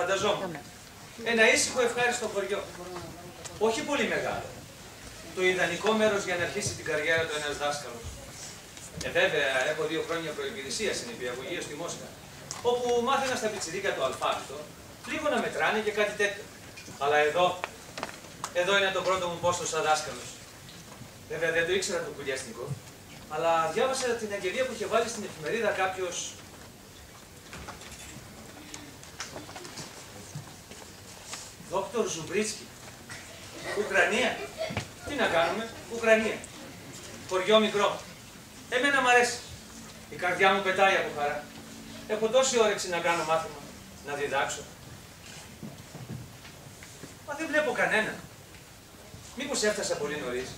φανταζόμουν. Ένα ήσυχο ευχάριστο χωριό. Όχι πολύ μεγάλο. Το ιδανικό μέρος για να αρχίσει την καριέρα του ένας δάσκαλος. Βέβαια, έχω 2 χρόνια προϋπηρεσία στην νηπιαγωγία στη Μόσχα, όπου μάθαινα στα πιτσιρίκια το αλφάβητο, λίγο να μετράνε και κάτι τέτοιο. Αλλά εδώ είναι το πρώτο μου πόστο σαν δάσκαλος. Βέβαια, δεν το ήξερα το κουλιαστικό, αλλά διάβασα την αγγελία που είχε βάλει στην εφημερίδα κάποιος. Δόκτωρ Ζουμπρίτσκι. Ουκρανία. Τι να κάνουμε, Ουκρανία. Χωριό μικρό. Εμένα μ' αρέσει. Η καρδιά μου πετάει από χαρά. Έχω τόση όρεξη να κάνω μάθημα, να διδάξω. Μα δεν βλέπω κανένα. Μήπως έφτασα πολύ νωρίς.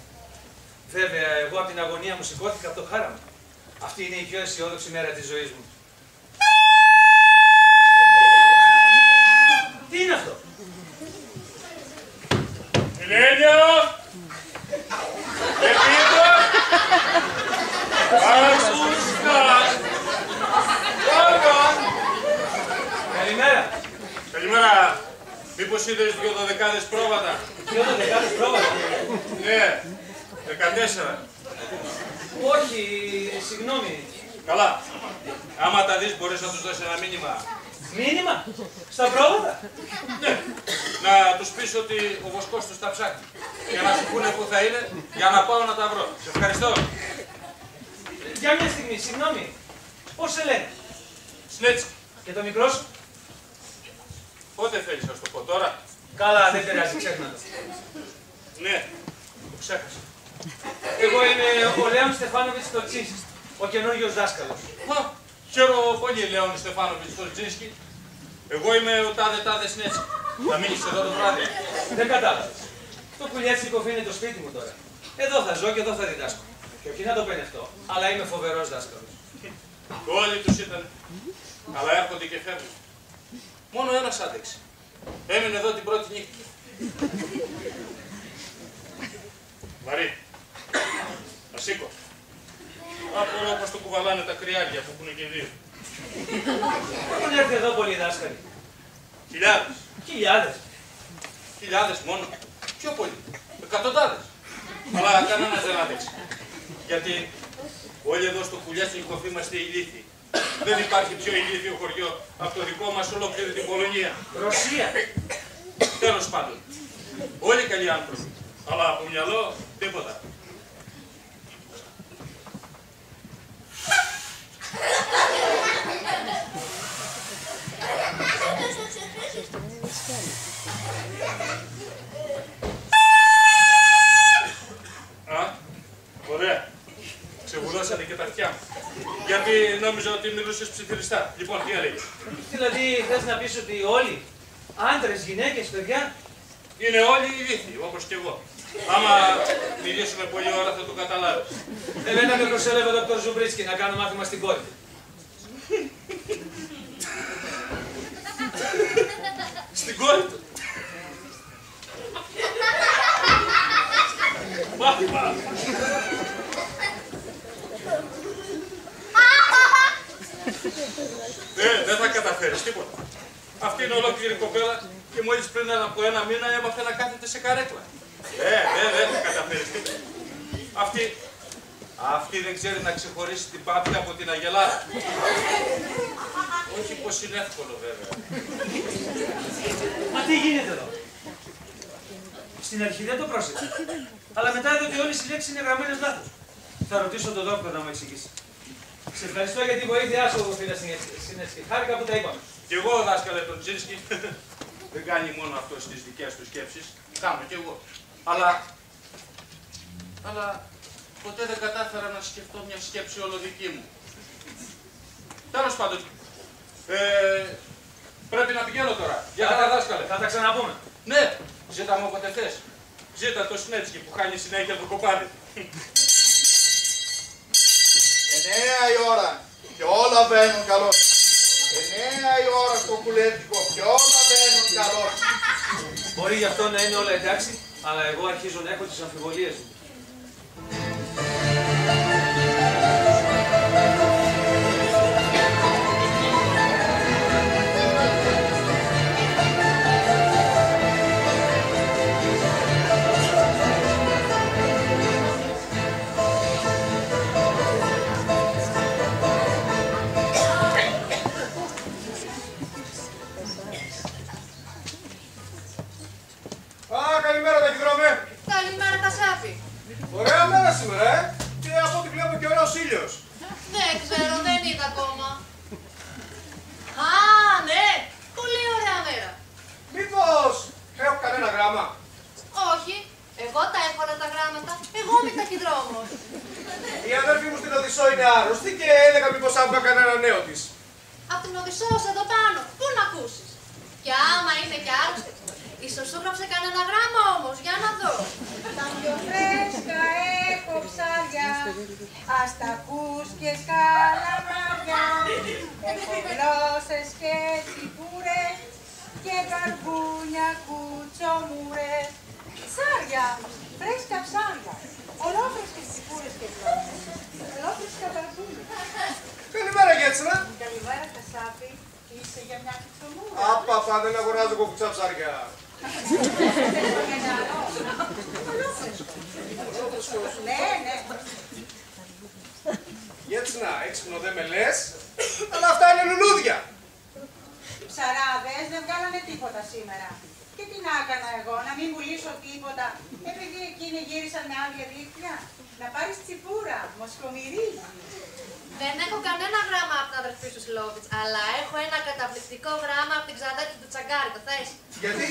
Βέβαια, εγώ από την αγωνία μου σηκώθηκα από το χάραμα. Αυτή είναι η πιο αισιόδοξη μέρα της ζωής μου. Τι είναι αυτό? Ελένιο! Επίδο! Παρασούσκα! Καλημέρα. Καλημέρα. Μήπως είδες 2 δωδεκάδες πρόβατα? 2 δωδεκάδες πρόβατα? Ναι, 14. Όχι, συγγνώμη. Καλά. Άμα τα δεις μπορείς να τους δώσεις ένα μήνυμα. Μήνυμα? Στα πρόβατα? Ναι. Να τους πεις ότι ο βοσκός τους τα ψάχνει. Για να σου πούνε που θα είναι, για να πάω να τα βρω. Σε ευχαριστώ. Για μια στιγμή, συγγνώμη. Πώς σε λένε? Σνέτσκι. Και το μικρό σου? Πότε θέλεις να σου το πω τώρα? Καλά, δεν πειράζει, ξέχνα το. Ναι, το ξέχασα. Εγώ είμαι ο Λέων Στεφάνοβιτς Τολτσίνσκι, ο καινούριος δάσκαλος. Χαίρομαι πολύ, Λέων Στεφάνοβιτς Τολτσίνσκι. Εγώ είμαι ο τάδε Σνέτσκι. Θα μείνεις εδώ το βράδυ? Δεν κατάλαβες. Το κουλιέτσικο είναι το σπίτι μου τώρα. Εδώ θα ζω και εδώ θα διδάσκω. Και όχι να το πενευτώ, αλλά είμαι φοβερός δάσκαλος. Όλοι τους ήταν. Αλλά έρχονται και φεύγουν. Μόνο ένας άντεξε. Έμεινε εδώ την πρώτη νύχτα. Βαρύ. Ασήκω. Απορώ πως το κουβαλάνε τα κρυάρια που έχουν και 2. Έχουν έρθει εδώ πολλοί δάσκαλοι. Χιλιάδες. Χιλιάδες. Χιλιάδες μόνο. Πιο πολλοί. Εκατοντάδες. Αλλά κανένας δεν άντεξε. Γιατί όλοι εδώ στο Κουλιάστικο είμαστε ηλίθιοι. Δεν υπάρχει πιο ηλίθιο χωριό από το δικό μας ολόκληρη την Πολωνία. Ρωσία. Τέλος πάντων. Όλοι καλοί άνθρωποι. Αλλά από μυαλό τίποτα. Ωραία. Ξεβουλώσατε και τα αυτιά μου. Γιατί νόμιζα ότι μιλούσες ψιθυριστά. Λοιπόν, τι έλεγες? Δηλαδή, θες να πεις ότι όλοι, άντρες, γυναίκες, παιδιά, είναι όλοι ηλίθιοι, όπως και εγώ. Άμα μιλήσουμε πολλή ώρα θα το καταλάβεις. Εμένα με προσέλευε ο Δ. Ζουμπρίτσκι να κάνω μάθημα στην κόρη. Στην κόρη του. Μάθημα. Δεν θα καταφέρεις τίποτα. Αυτή είναι ολόκληρη κοπέλα και μόλις πριν από 1 μήνα έμαθε να κάθεται σε καρέκλα. Δεν θα καταφέρεις τίποτα. Αυτή δεν ξέρει να ξεχωρίσει την πάπια από την αγελάρα. Όχι πως είναι εύκολο βέβαια. Μα τι γίνεται εδώ? Στην αρχή δεν το πρόσεξα. Αλλά μετά είδα ότι όλες οι λέξεις είναι γραμμένες λάθος. Θα ρωτήσω τον δόκτωρο να μου εξηγήσει. Σε ευχαριστώ για τη βοήθειά σου, φίλε Σνέτσκι. Χάρηκα που τα είπαμε. Κι εγώ, δάσκαλε Τολτσίνσκι, δεν κάνει μόνο αυτό στις δικές του σκέψεις. Κάνω κι εγώ. Αλλά ποτέ δεν κατάφερα να σκεφτώ μια σκέψη όλο δική μου. Τέλος πάντων, πρέπει να πηγαίνω τώρα. Για τα δάσκαλε. Θα τα ξαναπούμε. Ναι, ζήτα μου όποτε θες. Ζήτα το Σνέτσκι που χάνει συνέχεια το κοπάδι. 9 η ώρα και όλα μπαίνουν καλώς. 9 η ώρα στο κουλέτικο και όλα μπαίνουν καλώς. Μπορεί γι' αυτό να είναι όλα εντάξει, αλλά εγώ αρχίζω να έχω τις αμφιβολίες μου. καλημέρα ταχυδρόμε. Καλημέρα Κασάπη. Ωραία μέρα σήμερα, Και από ό,τι βλέπω και ωραίος ήλιος. Δεν ξέρω, δεν είδα ακόμα. Α, ναι, πολύ ωραία μέρα. Μήπως έχω κανένα γράμμα? Όχι, εγώ τα έχω όλα τα γράμματα. Εγώ είμαι ταχυδρόμος. Η αδέρφη μου στην Οδυσσό είναι άρρωστη και έλεγα μήπως άκουγα κανένα νέο της. Απ' την Οδυσσό εδώ πάνω, πού να ακούσεις. Και άμα είναι και άρρωστη, ίσως σου γράψε κανένα γράμμα όμως, για να δω. Τα πιο φρέσκα έχω ψάρια, ας τα ακούς και σκαλαμάρια. Έχω γλώσσες και τσιπούρες και καρπούνια κουτσομούρες. Ψάρια, φρέσκα ψάρια, ολόφρεσκες τσιπούρες και γλώσσες, ολόφρεσκα καρπούνια. Καλημέρα Γέτσνα. Καλημέρα Κασάπη, είσαι για μια κουτσομούρα. Απαπα, δεν αγοράζω εγώ κουτσά ψάρια. Ναι, ναι. Γέτσνα, έξυπνο δεν με λες, αλλά αυτά είναι λουλούδια. Οι ψαράδες δεν βγάλανε τίποτα σήμερα. Και τι να έκανα εγώ, να μην πουλήσω τίποτα, επειδή εκείνοι γύρισαν με άδεια δίχτυα. Να πάρεις τσιπούρα, μοσκομυρίζει. Δεν έχω κανένα γράμμα από την αδερφή σου Σλόβιτς, αλλά έχω ένα καταπληκτικό γράμμα από την ξαδέρφη του Τσαγκάρη, το θες? Γιατί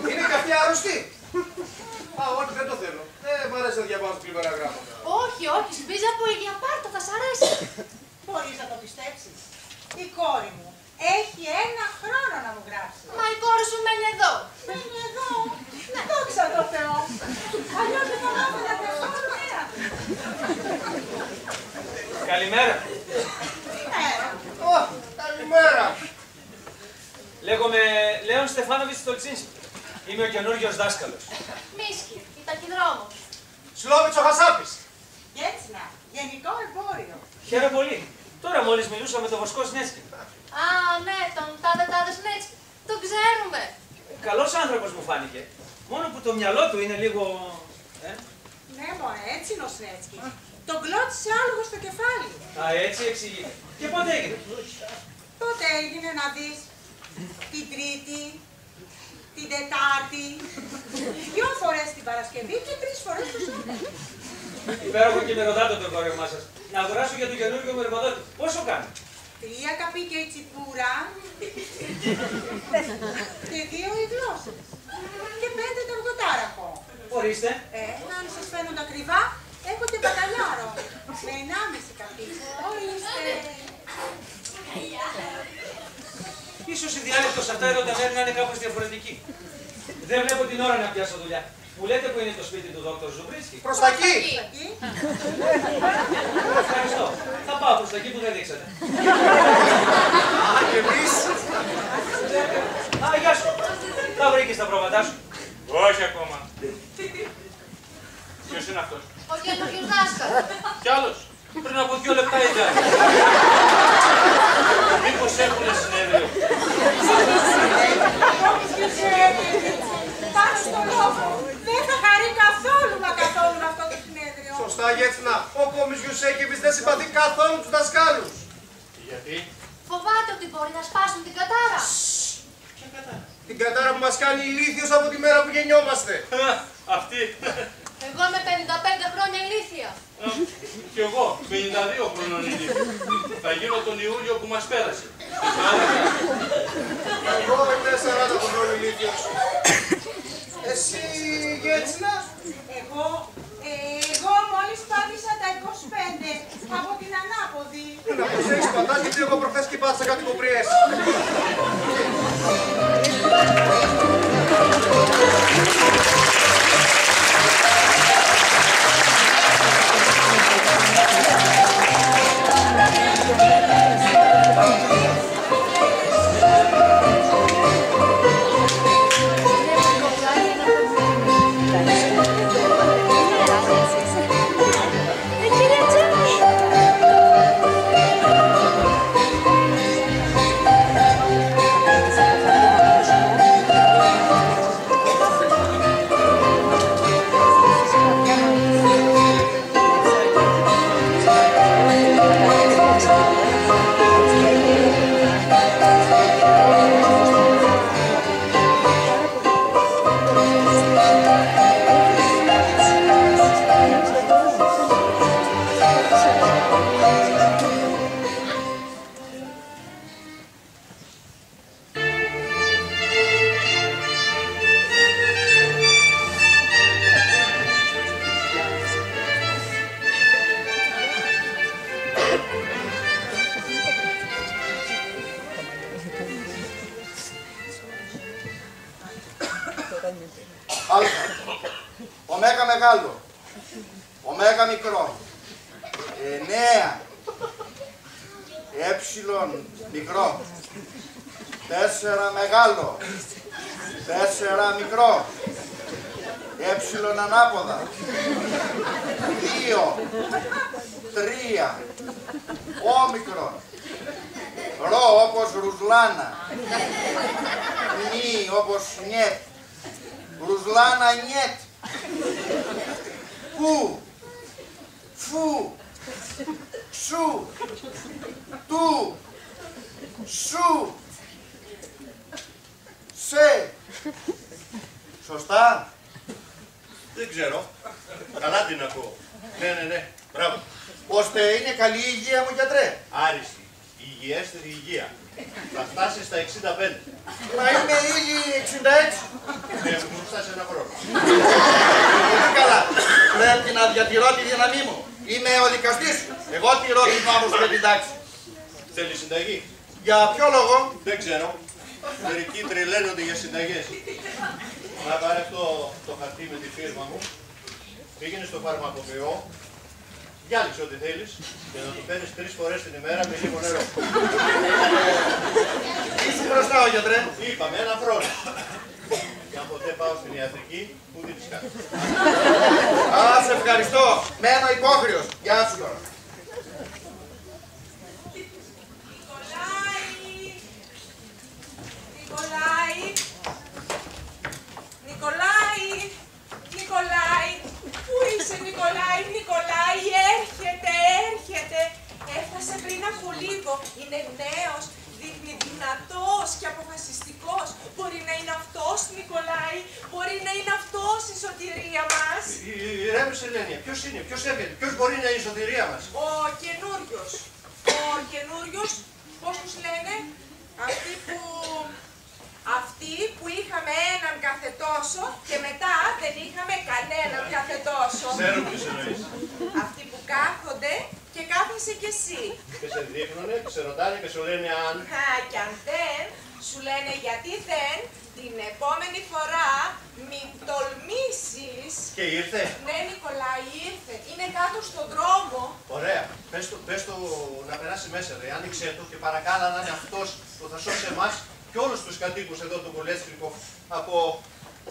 είναι και αυτή άρρωστη. Α, όχι, δεν το θέλω. Δεν μ' αρέσει να διαβάζω κλιβερά γράμματα. Όχι, όχι, σβίζει από ίδια πάρτα, θα σ' αρέσει. Μπορείς να το πιστέψεις. Η κόρη μου έχει 1 χρόνο να μου γράψει. Μα η κόρη σου μένει εδώ. Μένει εδώ. Δόξα τω Θεώ. Αλλιώς δεν θα μάθαινα καθόλου μέρα. Καλημέρα. Καλημέρα. Λέγομαι Λέων Στεφάνοβιτς Στολτσίνσκι. Είμαι ο καινούργιος δάσκαλος. Μίσκι, η ταχυδρόμος. Σλόβιτς ο Χασάπης. Γέτσνα, γενικό εμπόριο. Χαίρομαι πολύ. Τώρα μόλις μιλούσα με τον Βοσκό Σνέτσκι. Α, ναι, τον τάδε Σνέτσκι. Τον ξέρουμε. Καλός άνθρωπος μου φάνηκε. Μόνο που το μυαλό του είναι λίγο... Ναι, μωρέ, έτσι είναι ο Σνέτσκι. Τον κλώτσισε άλογο στο κεφάλι. Α, έτσι εξηγείται. Και πότε έγινε? Τότε έγινε να δεις την Τρίτη, την Τετάρτη, 2 φορές την Παρασκευή και 3 φορές το Σάββατο. Υπέροχο και μυρωδάτο το κόρεμά σας. Να αγοράσω για τον καινούργιο μου εργοδότη. Πόσο κάνει? 3 καπίκια η τσιπούρα και 2 οι γλώσσες. Και 5 το αργοτάραχο. Ορίστε. Αν σας φαίνονται ακριβά, έχω και μπακαλιάρο. Με 1,5 καπίκια. Ορίστε. Ίσως η διάλεκτος αυτά εδώ τα μέρη να είναι κάπως διαφορετική. Δεν βλέπω την ώρα να πιάσω δουλειά. Μου λέτε που είναι το σπίτι του Δόκτωρ Ζουμπρίσκι? Προς τα εκεί. Εκεί. Ευχαριστώ. Θα πάω προς τα εκεί που δεν δείξατε. Α, και εμείς. Α, γεια σου. Τα βρήκες τα πρόβατά σου? Όχι ακόμα. Ποιος είναι αυτός? Ο καινούργιος δάσκαλος. Κι άλλος. Πριν από 2 λεπτά ήταν. Μήπως έχουνε συνέδριο? Πάνω στο λόγο. Δεν θα χαρεί καθόλου μα καθόλου με αυτό το συνέδριο. Σωστά, Γέτσνα. Ο κόμις Γιουσέκεβιτς δεν συμπαθεί καθόλου τους δασκάλους. Γιατί? Φοβάται ότι μπορεί να σπάσουν την κατάρα. Την κατάρα που μας κάνει ηλίθιος από τη μέρα που γεννιόμαστε. Αυτή. Εγώ είμαι 55 χρόνια ηλίθια. Κι εγώ, 52 χρονών ηλίθιο. Θα γίνω τον Ιούλιο που μας πέρασε. Εγώ είμαι 40 χρονών ηλίθιος. Εσύ, Γέτσνα. Εγώ μόλις πάτησα τα 25 από την ανάποδη. Να προσέχεις πατάς, γιατί εγώ προχθές και πάτησα κάτι κοπριές. Α. Ωμέγα μεγάλο. Ωμέγα μικρό. 9. Έψιλον μικρό. 4 μεγάλο. 4 μικρό. Έψιλον ανάποδα. 2. 3. Όμικρον. Ρο όπως ρουσλάνα. Νι όπως νιέτ. Ρουσλάνα νιέτ. Που. Φου. Σου. Του. Σου. Σε. Σωστά. Δεν ξέρω. Καλά την ακούω. Ναι. Μπράβο. Ώστε είναι καλή η υγεία μου, γιατρέ. Άριστη. Υγιέστερη υγεία. Θα φτάσει στα 65. Μα είμαι ήδη 66. Μου φτάσει ένα χρόνο. Πολύ καλά. Πρέπει να διατηρώ τη δύναμή μου. Είμαι ο δικαστής. Εγώ τηρώ την νόμους και την τάξη. Θέλει συνταγή. Για ποιο λόγο? Δεν ξέρω. Μερικοί τρελαίνονται για συνταγές. Να πάρε αυτό το χαρτί με τη φίρμα μου. Πήγαινε στο φαρμακοποιό. Διάλεξε ό,τι θέλεις και να το παίρνεις 3 φορές την ημέρα με λίγο νερό. Τι σου χρωστάω, γιατρέ? Είπαμε ένα χρόνο. Και αν ποτέ πάω στην ιατρική, μου δίνεις κάτι. Α, σε ευχαριστώ. Μένω υπόχρεος. Γεια σου τώρα. Νικολάη, πού είσαι Νικολάη, έρχεται. Έφτασε πριν από λίγο, είναι νέος, δείχνει δυνατός και αποφασιστικός. Μπορεί να είναι αυτός, Νικολάη, μπορεί να είναι αυτός η σωτηρία μας. Ηρέμησε, Ελένια, ποιος είναι, ποιος έρχεται, ποιος μπορεί να είναι η σωτηρία μας? Ο καινούριος, πώς τους λένε, αυτοί που είχαμε έναν κάθε τόσο και μετά δεν είχαμε κανέναν κάθε τόσο. Ξέρω ποιος εννοείς. Αυτοί που κάθονται και κάθεσαι κι εσύ. Και σε δείχνουνε, και σε ρωτάνε και σου λένε αν. Κι αν δεν, σου λένε γιατί δεν, την επόμενη φορά μην τολμήσεις. Και ήρθε. Ναι, Νικολάη, ήρθε. Είναι κάτω στον δρόμο. Ωραία. Πες του να περάσει μέσα, ρε. Άνοιξε το και παρακάλα να είναι αυτός που θα σώσει εμάς και όλους τους κατοίκους εδώ του Κολέστρικο από...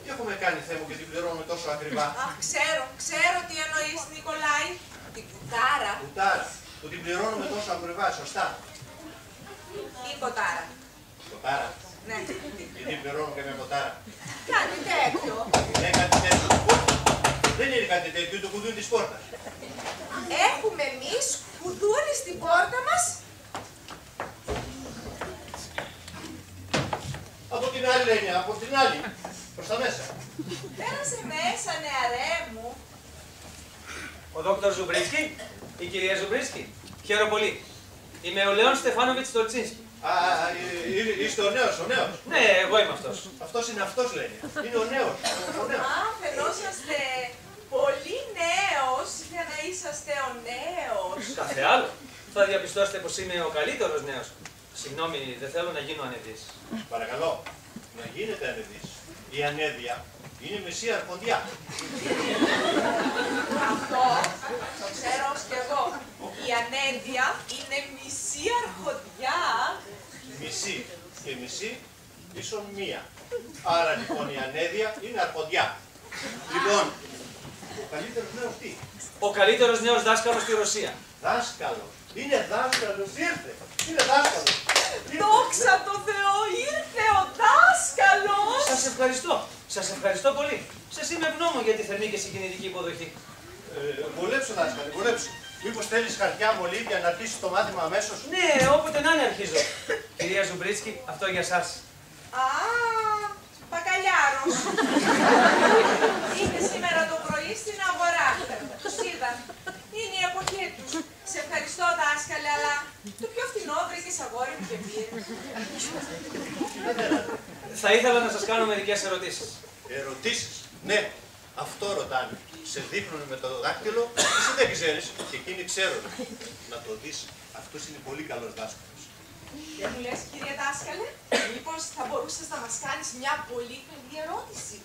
Τι έχουμε κάνει, Θεέ μου, και την πληρώνουμε τόσο ακριβά? Αχ, ξέρω τι εννοείς, Νικολάη. Την κουτάρα. Κουτάρα. Που την πληρώνουμε τόσο ακριβά, σωστά. Ή κοτάρα. Κοτάρα. Ναι. Γιατί πληρώνω και με κοτάρα. Κάτι τέτοιο. Ναι, κάτι τέτοιο. Δεν είναι κάτι τέτοιο, είναι το κουδούνι της πόρτας. Έχουμε εμείς κουδούνι στην πόρτα μας. Από την άλλη, Λένια, από την άλλη. Προς τα μέσα. Πέρασε μέσα, νεαρέ μου. Ο δόκτωρ Ζουμπρίτσκι, η κυρία Ζουμπρίτσκι. Χαίρομαι πολύ. Είμαι ο Λεόν Στεφάνοβιτς Τολτσίνσκι. Α, είστε ο νέος, ο νέος. Ναι, εγώ είμαι αυτός. Αυτός είναι αυτός, Λένια. Είναι ο νέος. Α, φαινόσαστε πολύ νέος για να είσαστε ο νέος. Κάθε άλλο. Θα διαπιστώσετε πως είμαι ο καλύτερος νέος. Συγγνώμη, δεν θέλω να γίνω ανεδής. Παρακαλώ, να γίνετε ανεδής. Η ανέδεια είναι μισή αρχοντιά. Αυτό το ξέρω ως κι εγώ. Η ανέδεια είναι μισή αρχοντιά. Μισή και μισή ίσον μία. Άρα λοιπόν η ανέδεια είναι αρχοντιά. Λοιπόν, ο καλύτερος νέος τι? Ο καλύτερος νέος δάσκαλος στη Ρωσία. Δάσκαλος. Είναι δάσκαλος, ήρθε. Είναι δάσκαλος. Δόξα τω Θεώ, ήρθε ο δάσκαλος. Σας ευχαριστώ πολύ. Σας είμαι ευγνώμων για τη θερμή και συγκινητική υποδοχή. Βολέψου, δάσκαλε, βολέψου. Μήπως θέλεις χαρτιά μολύβια να αρχίσεις το μάθημα αμέσως? Ναι, όποτε να είναι αρχίζω. Κυρία Ζουμπρίτσκι, αυτό για σας. Α, μπακαλιάρος. Είναι σήμερα το πρωί στην αγορά. Τους είδα. Είναι η εποχή τους. Σε ευχαριστώ, δάσκαλε, αλλά το πιο φθηνό βρήκες αγόρι μου και πήρε. Θα ήθελα να σας κάνω μερικές ερωτήσεις. Ερωτήσεις? Ναι, αυτό ρωτάνε. Σε δείχνουν με το δάκτυλο, εσύ δεν ξέρεις και εκείνοι ξέρουν. Να το δεις, αυτός είναι πολύ καλός δάσκαλος. Δεν μου λες, κύριε δάσκαλε, μήπως θα μπορούσες να μας κάνεις μια πολύ καλή ερώτηση?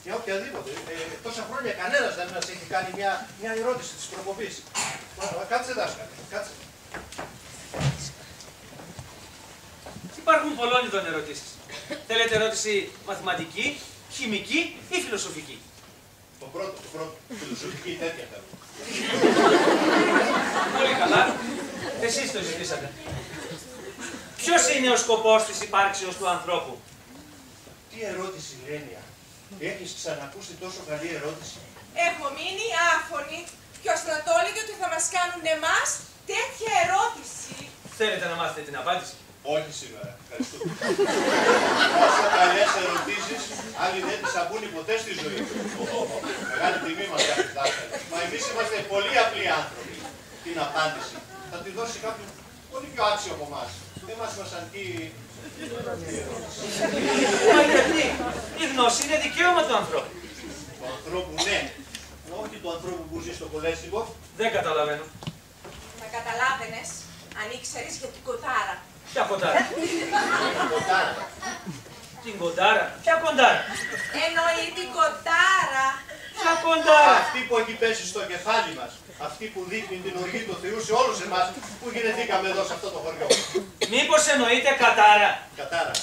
Για οποιαδήποτε. Τόσα χρόνια κανένας δεν μας έχει κάνει μια ερώτηση της προπομπής. Κάτσε δάσκαλε, κάτσε. Υπάρχουν πολλών ειδών ερωτήσεις. Θέλετε ερώτηση μαθηματική, χημική ή φιλοσοφική? Το πρώτο. Φιλοσοφική τέτοια θέλω. Πολύ καλά. Εσείς το ζητήσατε. Ποιος είναι ο σκοπός της υπάρξεως του ανθρώπου? Τι ερώτηση, Λένια. Έχεις ξανακούσει τόσο καλή ερώτηση? Έχω μείνει άφωνη. Ποιος θα το έλεγε ότι θα μας κάνουν εμάς τέτοια ερώτηση? Θέλετε να μάθετε την απάντηση? Όχι σήμερα. Ευχαριστούμε. Όσο καλές ερωτήσεις, άλλοι δεν τις ακούνε ποτέ στη ζωή. Μεγάλη τιμή μας κάνει δάσκαλοι. Μα εμείς είμαστε πολύ απλοί άνθρωποι. Την απάντηση θα τη δώσει κάποιον πολύ πιο άξιο από εμάς. Δεν μας αρκεί η ερώτηση. Μα γιατί? Η γνώση είναι δικαίωμα του ανθρώπου. Του ανθρώπου, ναι. Όχι του ανθρώπου που ζει στο κολέστικο. Δεν καταλαβαίνω. Θα καταλάβαινες αν ήξερες για την κοτάρα. Ποια κοντάρα? Κοντάρα. Την κοντάρα? Ποια κοντάρα? Εννοεί την κοτάρα. Ποια κοντάρα? Αυτή που έχει πέσει στο κεφάλι μας. Αυτή που δείχνει την οργή του Θεού σε όλους εμάς που γεννηθήκαμε εδώ σε αυτό το χωριό. Μήπως εννοείται κατάρα? Κατάρα.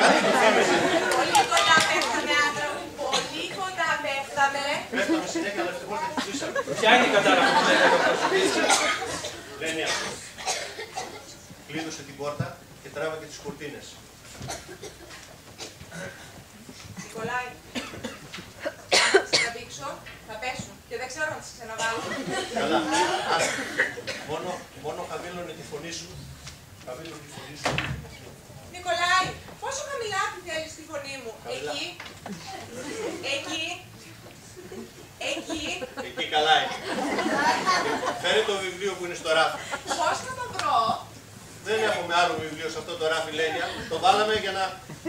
Κάτι που θέμεσαι. Πολύ κοντά πέφταμε, άντρα μου. Πολύ κοντά πέφταμε. Πέφταμε συνέχεια, αλλά ευτυχώς δεν τη ζήσαμε. Ποια είναι η κατάρα που λέτε εδώ προσωπήσει? Λένε αυτό. Κλείδωσε την πόρτα και τράβα και τις κουρτίνες. Νικολάη, αν τις τραβήξω, θα πέσουν και δεν ξέρω αν τις ξαναβάλω. Καλά. Άρα. Μόνο χαμήλωνε τη φωνή σου. Χαμήλωνε τη φωνή σου. Νικολάη, πόσο χαμηλά τη θέλεις τη φωνή μου? Χαμηλά. Εκεί. Εκεί καλά είναι. Φέρε το βιβλίο που είναι στο ράφι. Πώς θα το βρω? Δεν έχουμε άλλο βιβλίο σε αυτό το ράφι, Λένια. Το βάλαμε για να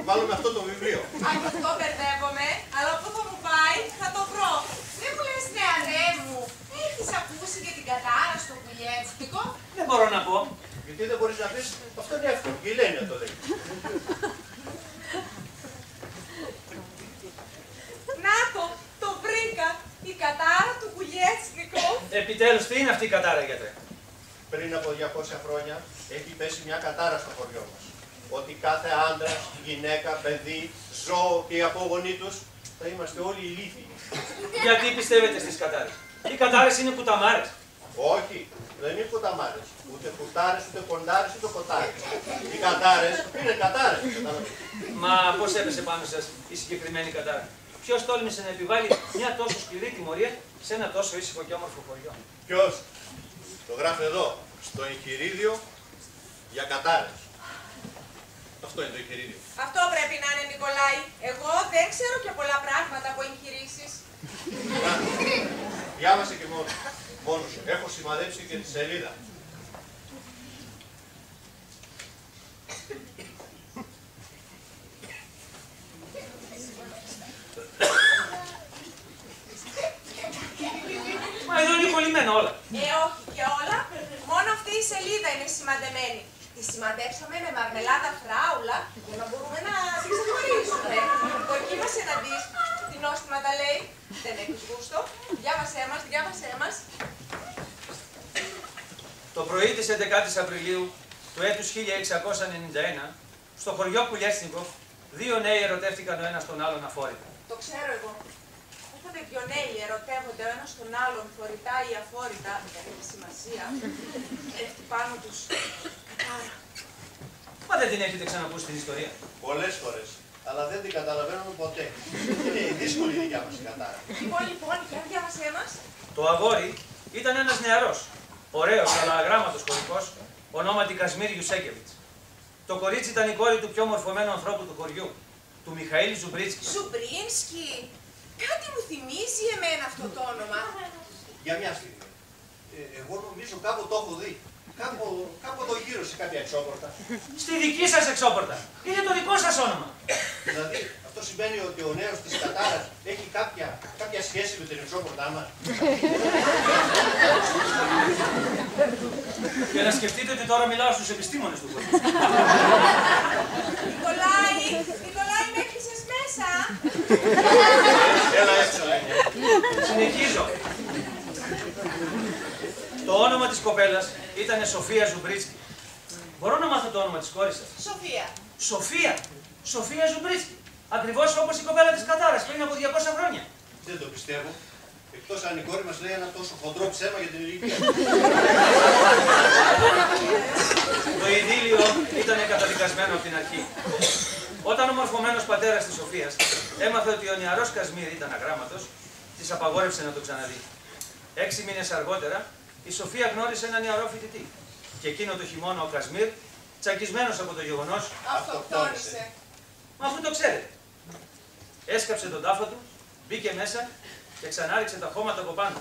βάλουμε αυτό το βιβλίο. Από αυτό μπερδεύομαι, αλλά πού θα μου πάει, θα το βρω. Δεν μου λες, νεαρέ μου, έχεις ακούσει για την κατάρα στο Κουλιέτσκικο? Δεν μπορώ να πω. Γιατί δεν μπορείς να πεις, αυτό είναι εύκολο. Και η Λένια το λέει. Να το βρήκα. Η κατάρα του Κουλιέτσκικο. Επιτέλους, τι είναι αυτή η κατάρα, γιατρέ? Πριν από 200 χρόνια έχει πέσει μια κατάρα στο χωριό μας. Ότι κάθε άντρας, γυναίκα, παιδί, ζώο και οι απόγονοί τους θα είμαστε όλοι ηλίθιοι. Γιατί πιστεύετε στις κατάρες? Οι κατάρες είναι κουταμάρες. Όχι, δεν είναι κουταμάρες. Ούτε κουτάρες, ούτε κοντάρες, ούτε κοτάρες. Οι κατάρες είναι κατάρες. Μα πώς έπεσε πάνω σας η συγκεκριμένη κατάρα? Ποιος τόλμησε να επιβάλλει μια τόσο σκληρή τιμωρία σε ένα τόσο ήσυχο και όμορφο χωριό? Ποιος? Το γράφει εδώ, στο εγχειρίδιο για κατάρες. Αυτό είναι το εγχειρίδιο. Αυτό πρέπει να είναι, Νικολάη. Εγώ δεν ξέρω και πολλά πράγματα από εγχειρήσεις. Διάβασε και μόνος σου. Έχω σημαδέψει και τη σελίδα. Μα εδώ είναι κολλημένα όλα. Όχι και όλα. Μόνο αυτή η σελίδα είναι σημαντεμένη. Τη σημαντέψαμε με μαρμελάδα φράουλα για να μπορούμε να τη ξεχωρίσουμε. Δοκίμασε να δεις τι νόστιμα τα λέει. Δεν έχεις γούστο. Διάβασέ μας. Το πρωί της 11ης Απριλίου του έτους 1691, στο χωριό Κουλιέτσκικο, δύο νέοι ερωτεύτηκαν ο ένας τον άλλον αφόρητα. Το ξέρω εγώ. Όποτε δυο νέοι ερωτεύονται ο ένας τον άλλον φορητά ή αφόρητα, δεν έχει σημασία, έχει πάνω τους κατάρα. Μα δεν την έχετε ξανακούσει την ιστορία? Πολλές φορές. Αλλά δεν την καταλαβαίνουμε ποτέ. Είναι δύσκολη η δικιά μας η κατάρα. Λοιπόν, για διάβασέ μας. Το αγόρι ήταν ένας νεαρός, ωραίος αλλά αγράμματος χωρικός, ονόματι Κασμίριου Σέκεβιτς. Το κορίτσι ήταν η κόρη του πιο μορφωμένου ανθρώπου του χωριού, του Μιχαήλ Ζουμπρίτσκι. Ζουμπρίνσκι. Κάτι μου θυμίζει εμένα αυτό το όνομα. Για μια στιγμή. Εγώ νομίζω κάπου το έχω δει. Κάπου εδώ γύρω σε κάποια εξώπορτα. Στη δική σας εξώπορτα. Είναι το δικό σας όνομα. Δηλαδή, αυτό σημαίνει ότι ο νέος της κατάρας έχει κάποια σχέση με την εξώπορτά μας. Και να σκεφτείτε ότι τώρα μιλάω στους επιστήμονες του χωριού. Νικολάη, με έκλεισες μέσα. Συνεχίζω. Το όνομα της κοπέλας ήταν Σοφία Ζουμπρίτσκι. Μπορώ να μάθω το όνομα της κόρης σας? Σοφία. Σοφία. Σοφία Ζουμπρίτσκι. Ακριβώς όπως η κοπέλα της Κατάρας πριν από 200 χρόνια. Δεν το πιστεύω. Εκτός αν η κόρη μας λέει ένα τόσο χοντρό ψέμα για την ηλικία. Το ειδήλιο ήταν καταδικασμένο από την αρχή. Όταν ο μορφωμένος πατέρας της Σοφίας έμαθε ότι ο νεαρός Κασμίρ ήταν αγράμματος, της απαγόρευσε να το ξαναδεί. 6 μήνες αργότερα, η Σοφία γνώρισε ένα νεαρό φοιτητή. Και εκείνο το χειμώνα ο Κασμίρ, τσακισμένος από το γεγονός, Αυτοκτόνησε. μα αφού το ξέρετε. Έσκαψε τον τάφο του, μπήκε μέσα και ξανάριξε τα χώματα από πάνω.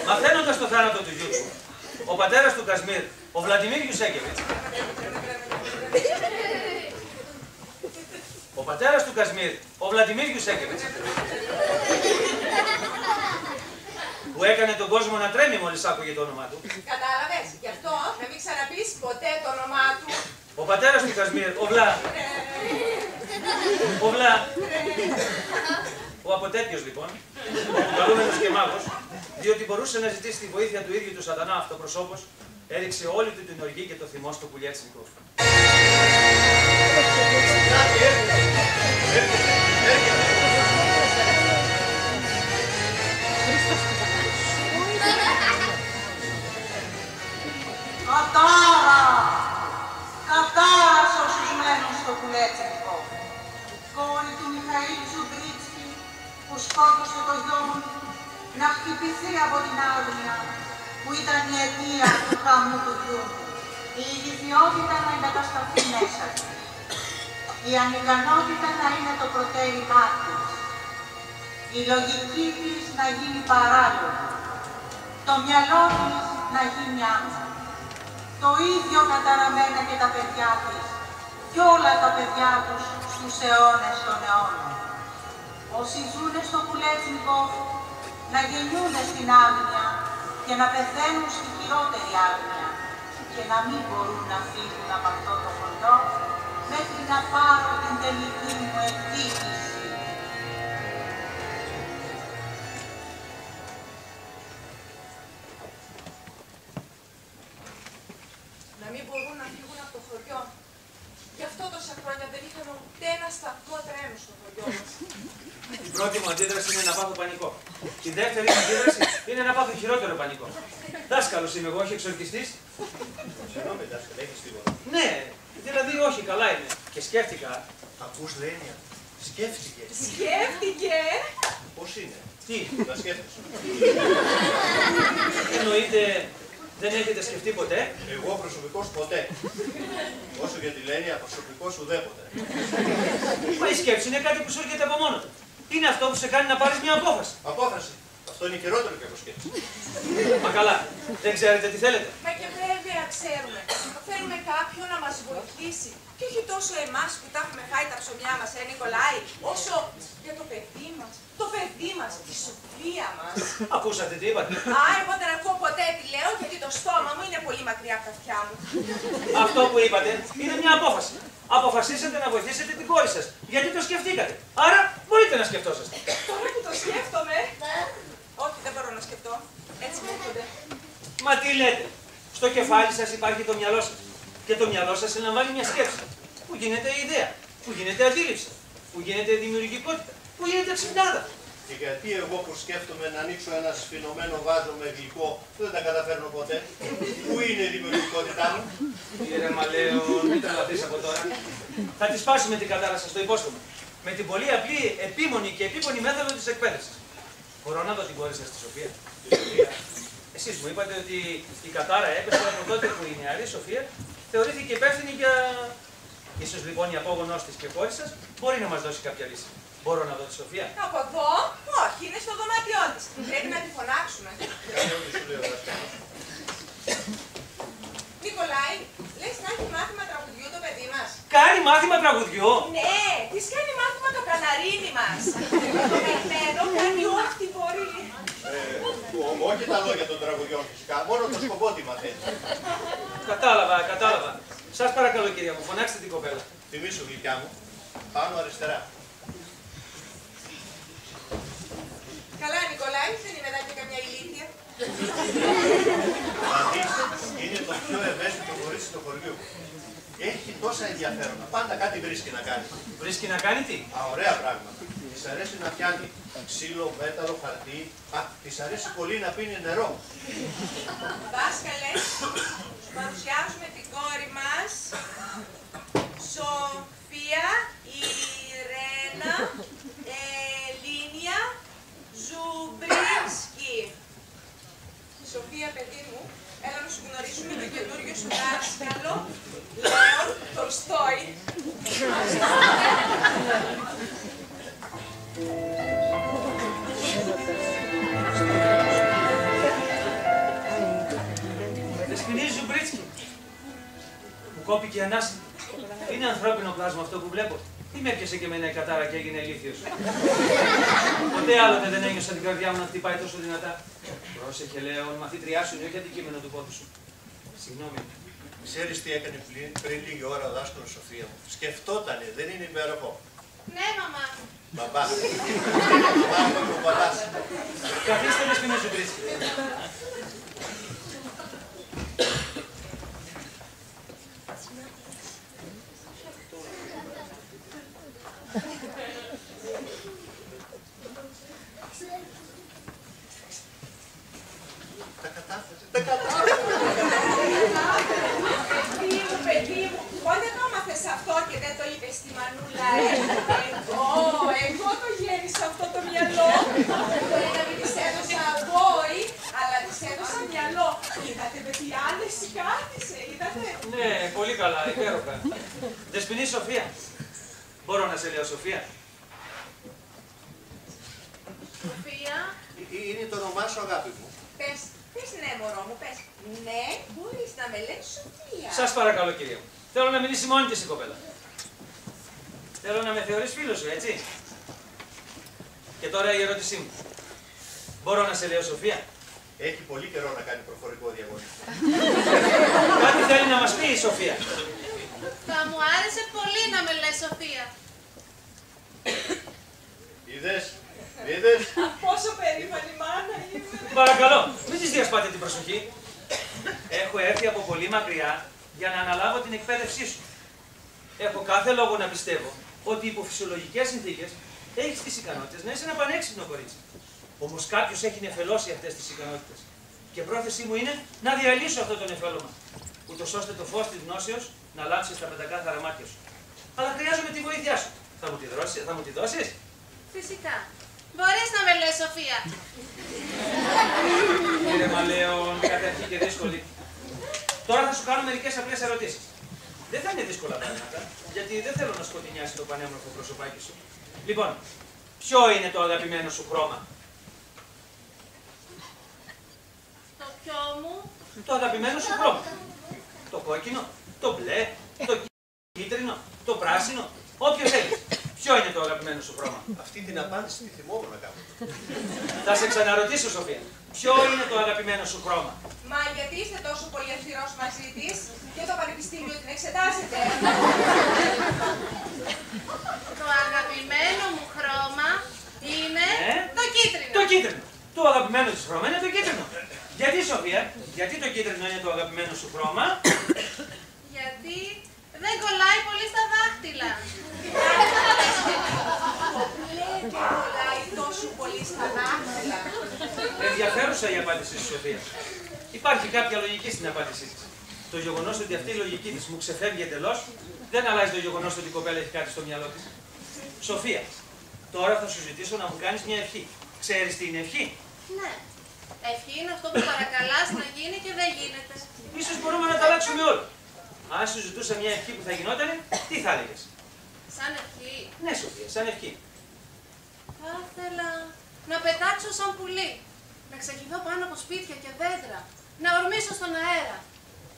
Μαθαίνοντας το θάνατο του γιού του, ο πατέρας του Κασμίρ, ο Βλαντιμίρ Γιουσέκεβιτς, που έκανε τον κόσμο να τρέμει μόλις άκουγε το όνομά του. Κατάλαβες, γι' αυτό να μην ξαναπείς ποτέ το όνομά του. Ο πατέρας του Κασμίρ, ο αποτέτειος λοιπόν, ο αποκαλούμενος και μάγος, διότι μπορούσε να ζητήσει τη βοήθεια του ίδιου του σατανά αυτοπροσώπως, έριξε όλη του την οργή και το θυμό στο Κουλιέτσνικοφ. Κατάρα σωσισμένος στο Κουλέτσνικο. Κόρη του Μιχαήλ Ζουμπρίτσκι που σκότωσε το γιο μου να χτυπηθεί από την άγνοια που ήταν η αιτία του χαμού του γιού μου. Η ηλικιότητα να εγκατασταθεί μέσα του. Η ανικανότητα να είναι το προτέρημά της. Η λογική της να γίνει παράλογη. Το μυαλό της να γίνει άνθρωπο. Το ίδιο καταραμένα και τα παιδιά της κι όλα τα παιδιά τους στους αιώνες των αιώνων. Όσοι ζουνε στο Κουλέτσνικοφ να γεννιούνται στην άγνοια και να πεθαίνουν στη χειρότερη άγνοια και να μην μπορούν να φύγουν από αυτό το χοντρό μέχρι να πάρω την τελική μου εκδίκηση. Να μην μπορούν να φύγουν από το χωριό. Γι' αυτό τόσα χρόνια δεν είχαμε ούτε ένα σταθμό τρένου στο χωριό μας. Η πρώτη μου αντίδραση είναι να πάθω πανικό. Η δεύτερη μου αντίδραση είναι να πάθω χειρότερο πανικό. Δάσκαλος είμαι εγώ, όχι εξορκιστής. Συγγνώμη, δάσκαλε, έχεις τίποτα? Ναι, δηλαδή όχι, καλά είναι. Και σκέφτηκα. Ακούς, Λένια, σκέφτηκε. Σκέφτηκε! Πώς είναι? Τι, Τα σκέφτεσαι? εννοείται δεν έχετε σκεφτεί ποτέ? Εγώ προσωπικός ποτέ. Όσο για τη Λένια, προσωπικός ουδέποτε. Μα η σκέψη είναι κάτι που σου έρχεται από μόνο του. Είναι αυτό που σε κάνει να πάρεις μια απόφαση. Απόφαση. Αυτό είναι χειρότερο και από σκέψη. Μα καλά, δεν ξέρετε τι θέλετε. Μα και βέβαια ξέρουμε. Θέλουμε κάποιον να μας βοηθήσει. Και όχι τόσο εμάς που τα έχουμε φάει τα ψωμιά μας, Νικολάη, όσο για το παιδί μας. Το παιδί μας, τη Σοφία μας. Ακούσατε τι είπατε? Α, εγώ δεν ακούω ποτέ τι λέω, γιατί το στόμα μου είναι πολύ μακριά από τα αυτιά μου. Αυτό που είπατε είναι μια απόφαση. Αποφασίσατε να βοηθήσετε την κόρη σας. Γιατί το σκεφτήκατε. Άρα μπορείτε να σκεφτόσαστε. Τώρα που το σκέφτομαι. Όχι, δεν μπορώ να σκεφτώ. Έτσι μου έρχονται. Μα τι λέτε. Στο κεφάλι σας υπάρχει το μυαλό σας. Και το μυαλό σας ελαμβάνει μια σκέψη. Που γίνεται ιδέα. Που γίνεται αντίληψη. Που γίνεται δημιουργικότητα. Που γίνεται ξυπνάδα. Και γιατί εγώ που σκέφτομαι να ανοίξω ένα σφινωμένο βάζο με γλυκό, δεν τα καταφέρνω ποτέ. Πού είναι η δημιουργικότητά μου? Κύριε Μαλέο, μην τρελαθείς από τώρα. Θα τη σπάσει με την κατάρα σας, το υπόσχομαι. Με την πολύ απλή, επίμονη και επίπονη μέθοδο της εκπαίδευσης. Μπορώ να δω την κόρη σας στη Σοφία? Εσείς μου είπατε ότι η κατάρα έπεσε από τότε που η νεαρή Σοφία θεωρήθηκε υπεύθυνη για... Ίσως λοιπόν η απόγονός της και κόρη σας μπορεί να μας δώσει κάποια λύση. Μπορώ να δω τη Σοφία? Από εδώ, όχι, είναι στο δωμάτιό της. Πρέπει να τη φωνάξουμε. Κάνε ό,τι σου λέει ο δάσκαλος. Νικολάη, λες να έχει μάθημα τραγουδιού το παιδί μας? Κάνει μάθημα τραγουδιού? Ναι, της κάνει μάθημα το καναρίνι μας. Το καημένο κάνει ό,τι Όχι τα λόγια των τραγουδιών φυσικά, μόνο το σκοπότη μαθαίνει. Κατάλαβα. Σας παρακαλώ κυρία μου, φωνάξτε την κοπέλα. Θυμήσου γλυκιά μου, πάνω αριστερά. Καλά, Νικολάη, δεν είναι εδώ και καμιά ηλίθεια. Δηλαδή, είναι το πιο ευαίσθητο κορίτσι του χωριού. Έχει τόσα ενδιαφέροντα. Πάντα κάτι βρίσκει να κάνει. Βρίσκει να κάνει τι? Ωραία πράγματα. Της αρέσει να πιάνει ξύλο, μέταλλο, χαρτί. Της αρέσει πολύ να πίνει νερό. Δάσκαλε, σου παρουσιάζουμε την κόρη μας, Σοφία Ιρένα Ελίνια Ζουμπρίνσκι. Σοφία, παιδί μου, έλα να σου γνωρίσουμε το καινούριο σου δάσκαλο, Λέον Τολστόι. Δεσποινή Ζουμπρίτσκι. Μου κόπηκε η ανάσα. Είναι ανθρώπινο πλάσμα αυτό που βλέπω. Τι με έπιασε και εμένα η κατάρα και έγινε ηλίθιος. Ποτέ άλλοτε δεν ένιωσα την καρδιά μου να χτυπάει τόσο δυνατά. Πρόσεχε, Λέων, μαθήτριά σου είναι όχι αντικείμενο του πόθου σου. Συγγνώμη. Ξέρεις τι έκανε πριν λίγη ώρα ο δάσκαλος Σοφία μου. Σκεφτότανε, δεν είναι υπέροχο. Ναι, μαμά. Μπαμπά. Μπαμπά μου κουμπαλάς. Καθίστε, Δεσποινή Ζουμπρίτσκι. Τα κατάφερε. Παιδί μου, πότε το έμαθες αυτό και δεν το είπες στη μανούλα, εγώ το γέννησα αυτό το μυαλό. Μπορεί να μην της έδωσα μπόι, αλλά της έδωσα μυαλό. Είδατε, παιδιά, άνεση κάθισε, είδατε. Ναι, πολύ καλά, υπέροχα. Δεσποινή Σοφία. Μπορώ να σε λέω Σοφία? Σοφία. Είναι το όνομά σου, αγάπη μου. Πες ναι, μωρό μου, πες. Ναι, μπορείς να με λες Σοφία. Σας παρακαλώ, κυρία μου. Θέλω να μιλήσει μόνη της η κοπέλα. Θέλω να με θεωρείς φίλο σου, έτσι? Και τώρα η ερώτησή μου. Μπορώ να σε λέω Σοφία? Έχει πολύ καιρό να κάνει προφορικό διαγωνισμό. Κάτι θέλει να μας πει η Σοφία. Θα μου άρεσε πολύ να με λες Σοφία. Είδες. Πόσο περήφανη μάνα είμαι. Παρακαλώ, μην της διασπάτε την προσοχή. Έχω έρθει από πολύ μακριά για να αναλάβω την εκπαίδευσή σου. Έχω κάθε λόγο να πιστεύω ότι υπό φυσιολογικές συνθήκες έχεις τις ικανότητες να είσαι ένα πανέξυπνο κορίτσι. Όμως κάποιος έχει νεφελώσει αυτές τις ικανότητες. Και πρόθεσή μου είναι να διαλύσω αυτό το νεφέλωμα, ούτως ώστε το φως της γνώσεως να λάμψει στα πεντακάθαρα μάτια σου. Αλλά χρειάζομαι τη βοήθειά σου. Θα μου τη δώσεις? Φυσικά. Μπορείς να με λες Σοφία. Κύριε Μαλέων, καταρχή και δύσκολη. Τώρα θα σου κάνω μερικές απλές ερωτήσεις. Δεν θα είναι δύσκολα πράγματα, γιατί δεν θέλω να σκοτεινιάσει το πανέμορφο προσωπάκι σου. Λοιπόν, ποιο είναι το αγαπημένο σου χρώμα? Το ποιο μου? Το αγαπημένο σου χρώμα. Το κόκκινο, το μπλε, το κίτρινο, το πράσινο, όποιο θέλεις. Ποιο είναι το αγαπημένο σου χρώμα? Αυτή την απάντηση τη θυμόμουν να κάνω. Θα σε ξαναρωτήσω, Σοφία. Ποιο είναι το αγαπημένο σου χρώμα? Μα γιατί είστε τόσο πολύ αυστηρός μαζί της και το πανεπιστήμιο την εξετάζετε. Το αγαπημένο μου χρώμα είναι το κίτρινο. Το κίτρινο. Το αγαπημένο της χρώμα είναι το κίτρινο. Γιατί, Σοφία, γιατί το κίτρινο είναι το αγαπημένο σου χρώμα? Γιατί δεν κολλάει πολύ στα δάχτυλα. Δεν κολλάει τόσο πολύ στα δάχτυλα. Ενδιαφέρουσα η απάντηση της Σοφία. Υπάρχει κάποια λογική στην απάντησή της. Το γεγονός ότι αυτή η λογική της μου ξεφεύγει εντελώς δεν αλλάζει το γεγονός ότι η κοπέλα έχει κάτι στο μυαλό της. Σοφία, τώρα θα σου ζητήσω να μου κάνεις μια ευχή. Ξέρεις τι είναι ευχή? Ναι. Ευχή είναι αυτό που παρακαλάς να γίνει και δεν γίνεται. Ίσως μπορούμε να τα αλλάξουμε όλα. Αν σου ζητούσα μια ευχή που θα γινότανε, τι θα έλεγες? Σαν ευχή. Ναι, Σοφία, σαν ευχή. Θα ήθελα να πετάξω σαν πουλί. Να ξεχυθώ πάνω από σπίτια και δέντρα. Να ορμήσω στον αέρα.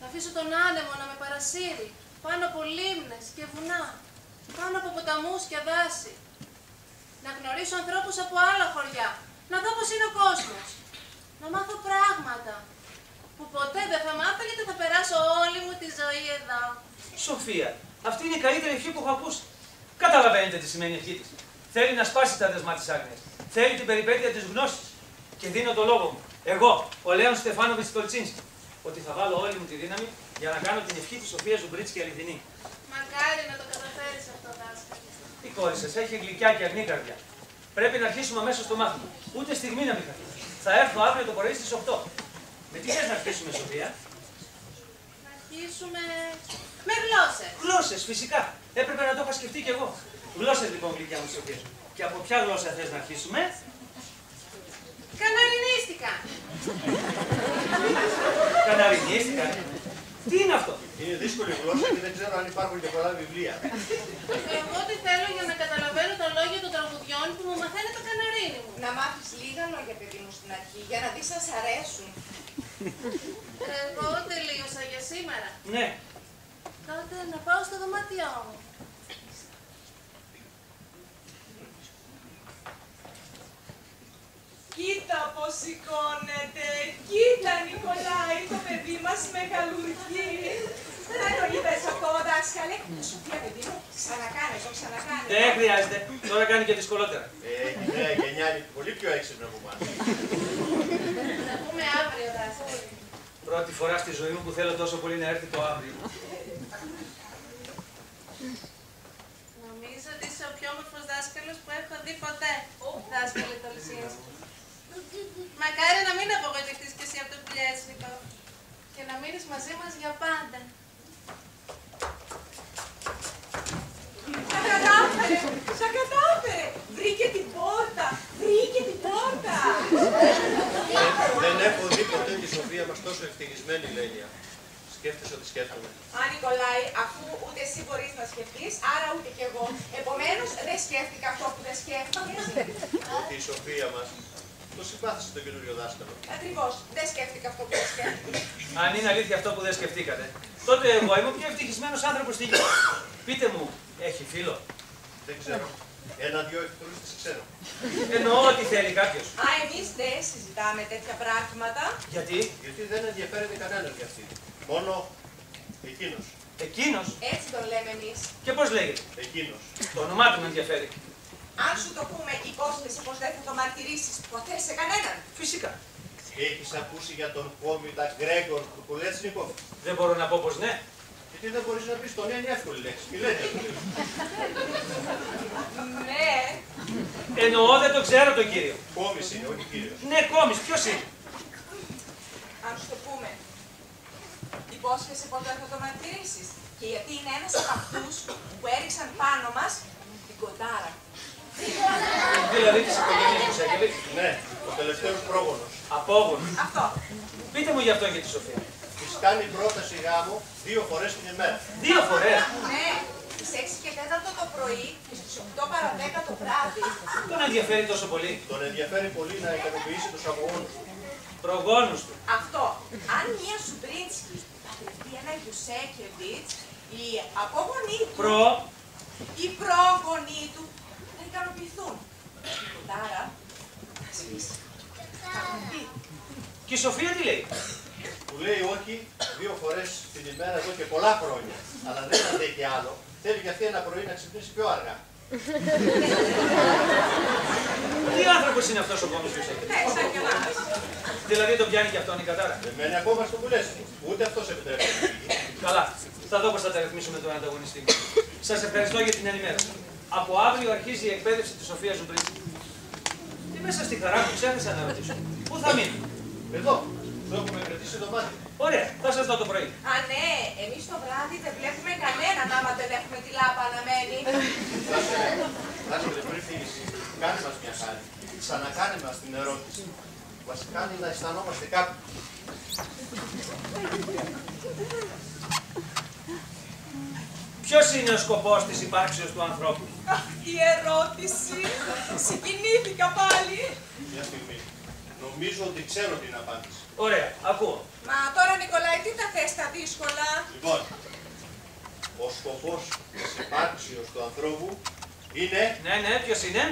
Να αφήσω τον άνεμο να με παρασύρει. Πάνω από λίμνες και βουνά. Πάνω από ποταμούς και δάση. Να γνωρίσω ανθρώπους από άλλα χωριά. Να δω πώς είναι ο κόσμος. να μάθω πράγματα που ποτέ δεν θα μάθω γιατί θα περάσω όλη μου τη ζωή εδώ. Σοφία, αυτή είναι η καλύτερη ευχή που έχω ακούσει. Καταλαβαίνετε τι σημαίνει η ευχή της. Θέλει να σπάσει τα δεσμά της άγνοιας. Θέλει την περιπέτεια της γνώσης. Και δίνω το λόγο μου. Εγώ, ο Λέων Στεφάνοβιτς Τολτσίνσκι, ότι θα βάλω όλη μου τη δύναμη για να κάνω την ευχή της Σοφίας Ζουμπρίτσκι αληθινή. Μακάρι να το καταφέρεις αυτό, δάσκαλε. Η κόρη σας έχει γλυκιά και αγνή καρδιά. Πρέπει να αρχίσουμε αμέσως το μάθημα. Ούτε στιγμή να μην χαθεί. Θα έρθω αύριο το πρωί στις 8. Με τι θες να αρχίσουμε, Σοφία? Να αρχίσουμε με γλώσσες. Γλώσσες, φυσικά. Έπρεπε να το είχα σκεφτεί κι εγώ. Γλώσσες λοιπόν, γλυκιά μου Σοφία. Και από ποια γλώσσα θες να αρχίσουμε? Καναρινίστηκα. Καναρινίστηκα. Τι είναι αυτό? Είναι δύσκολη γλώσσα και δεν ξέρω αν υπάρχουν και πολλά βιβλία. Εγώ τι θέλω για να καταλαβαίνω τα λόγια των τραγουδιών που μου μαθαίνει το καναρίνι μου. Να μάθεις λίγα λόγια, παιδί μου, στην αρχή, για να δεις αν σ' αρέσουν. Εγώ τελείωσα για σήμερα. Ναι. Τότε να πάω στο δωμάτιό μου. Κοίτα πως σηκώνεται. Κοίτα, Νικολάη, το παιδί μας μεγαλουργεί. Δεν το είπες αυτό, δάσκαλε. Σοφία, παιδί μου, ξανακάνε το, ξανακάνε. Δεν χρειάζεται. Τώρα κάνει και δυσκολότερα. Έχει νέα γενιά, είναι πολύ πιο έξυπνα από εμάς. Να πούμε αύριο, δάσκαλε. Πρώτη φορά στη ζωή μου που θέλω τόσο πολύ να έρθει το αύριο. Νομίζω ότι είσαι ο πιο όμορφος δάσκαλος που έχω δει ποτέ, δάσκαλε Τολτσίνσκι. Μακάρι να μην απογοητευτείς κι εσύ από το Πλιέσβικο και να μείνεις μαζί μας για πάντα. Τα κατάφερε, τα κατάφερε. Βρήκε την πόρτα, βρήκε την πόρτα. Δεν έχω δει ποτέ τη Σοφία μας τόσο ευτυχισμένη, Λένια. Σκέφτεσαι ότι σκέφτομαι. Α, Νικολάη, αφού ούτε εσύ μπορείς να σκεφτείς, άρα ούτε κι εγώ. Επομένως, δεν σκέφτηκα αυτό που δεν σκέφτηκες. Ότι η Σοφία μας το συμπάθησε τον καινούριο δάσκαλο. Ακριβώς, δεν σκέφτηκα αυτό που δεν σκέφτηκα. Αν είναι αλήθεια αυτό που δεν σκεφτήκατε, τότε εγώ είμαι ο πιο ευτυχισμένος άνθρωπος στη γη. Πείτε μου, έχει φίλο? Δεν ξέρω. Ένα-δυο εχθρούς τις ξέρω. Εννοώ ότι θέλει κάποιος. Α, εμείς δεν συζητάμε τέτοια πράγματα. Γιατί? Γιατί δεν ενδιαφέρεται κανέναν για αυτή. Μόνο εκείνος. Εκείνος. Έτσι τον λέμε εμείς. Και πώς λέγεται? Εκείνος. Το όνομά του με ενδιαφέρει. Αν σου το πούμε, υπόσχεσαι πως δεν θα το μαρτυρήσεις ποτέ σε κανέναν. Φυσικά. Έχεις ακούσει για τον κόμιτα Γκρέγκορ του Κουλέτσνικοφ? Δεν μπορώ να πω πως ναι. Γιατί δεν μπορείς να πεις τον είναι εύκολη λέξη. Τι λέτε? Ναι. Εννοώ δεν το ξέρω τον κύριο. Κόμις είναι, όχι κύριος. Ναι, κόμις. Ποιος είναι? Αν σου το πούμε, υπόσχεσαι πως δεν θα το μαρτυρήσεις. Και γιατί είναι ένας από αυτούς που έριξαν πάνω μας την κοντάρα. Δηλαδή της οικογένειας του Σέγγελη. Ναι, ο τελευταίος πρόγονος. Απόγονος. Αυτό. Πείτε μου γι' αυτό και τη Σοφία. Της κάνει πρόταση γάμου 2 φορές την ημέρα. 2 φορές. Ναι, στις 6 και 4 το πρωί και στις 8 παρα 10 το βράδυ. Τον ενδιαφέρει τόσο πολύ. Τον ενδιαφέρει πολύ να ικανοποιήσει τους απογόνους του. Προγόνους του. Αυτό. Αν μία Ζουμπρίτσκι παντρευτεί ένα Γιουσέκεβιτς, οι απόγονοί του, οι πρόγονοί του θα ικανοποιηθούν. Η κοντάρα θα σβήσει. Θα κοντεί. Και η Σοφία τι λέει? Του λέει όχι 2 φορές την ημέρα εδώ και πολλά χρόνια. Αλλά δεν αντέχει άλλο. Θέλει και αυτή ένα πρωί να ξυπνήσει πιο αργά. Τι άνθρωπος είναι αυτός ο κόμις του Σέγγελη? Ναι, σαν και εμάς. Δηλαδή τον πιάνει και αυτόν η κατάρα. Δεν μένει ακόμα στο Κουλέτσνικοφ. Ούτε αυτός επιτρέπει. Καλά. Θα δω πώς θα τα ρυθμίσουμε τον ανταγωνιστή. Σας ευχαριστώ για την ενημέρωση. Από αύριο αρχίζει η εκπαίδευση της Σοφίας Ζουμπρίτσκι. Τι μέσα στη χαρά μου ξέχασα να ρωτήσω. Πού θα μείνω? Εδώ. Το έχουμε κρατήσει το μάτι. Ωραία. Θα σας δω το πρωί. Α, ναι, εμείς το βράδυ δεν βλέπουμε κανέναν άμα δεν έχουμε τη λάπα αναμένη. Δάσκαλε, πριν φύγεις, κάνε μας μια χάρη. Ξανακάνε μας την ερώτηση. Μας κάνει να αισθανόμαστε κάποιοι. Ποιος είναι ο σκοπός της υπάρξεως του ανθρώπου? Αχ, τι ερώτηση! Συγκινήθηκα πάλι! Μια στιγμή. Νομίζω ότι ξέρω την απάντηση. Ωραία. Ακούω. Μα τώρα, Νικολάη, τι τα θες τα δύσκολα? Λοιπόν, ο σκοπός της υπάρξεως του ανθρώπου είναι... Ναι, ποιος είναι?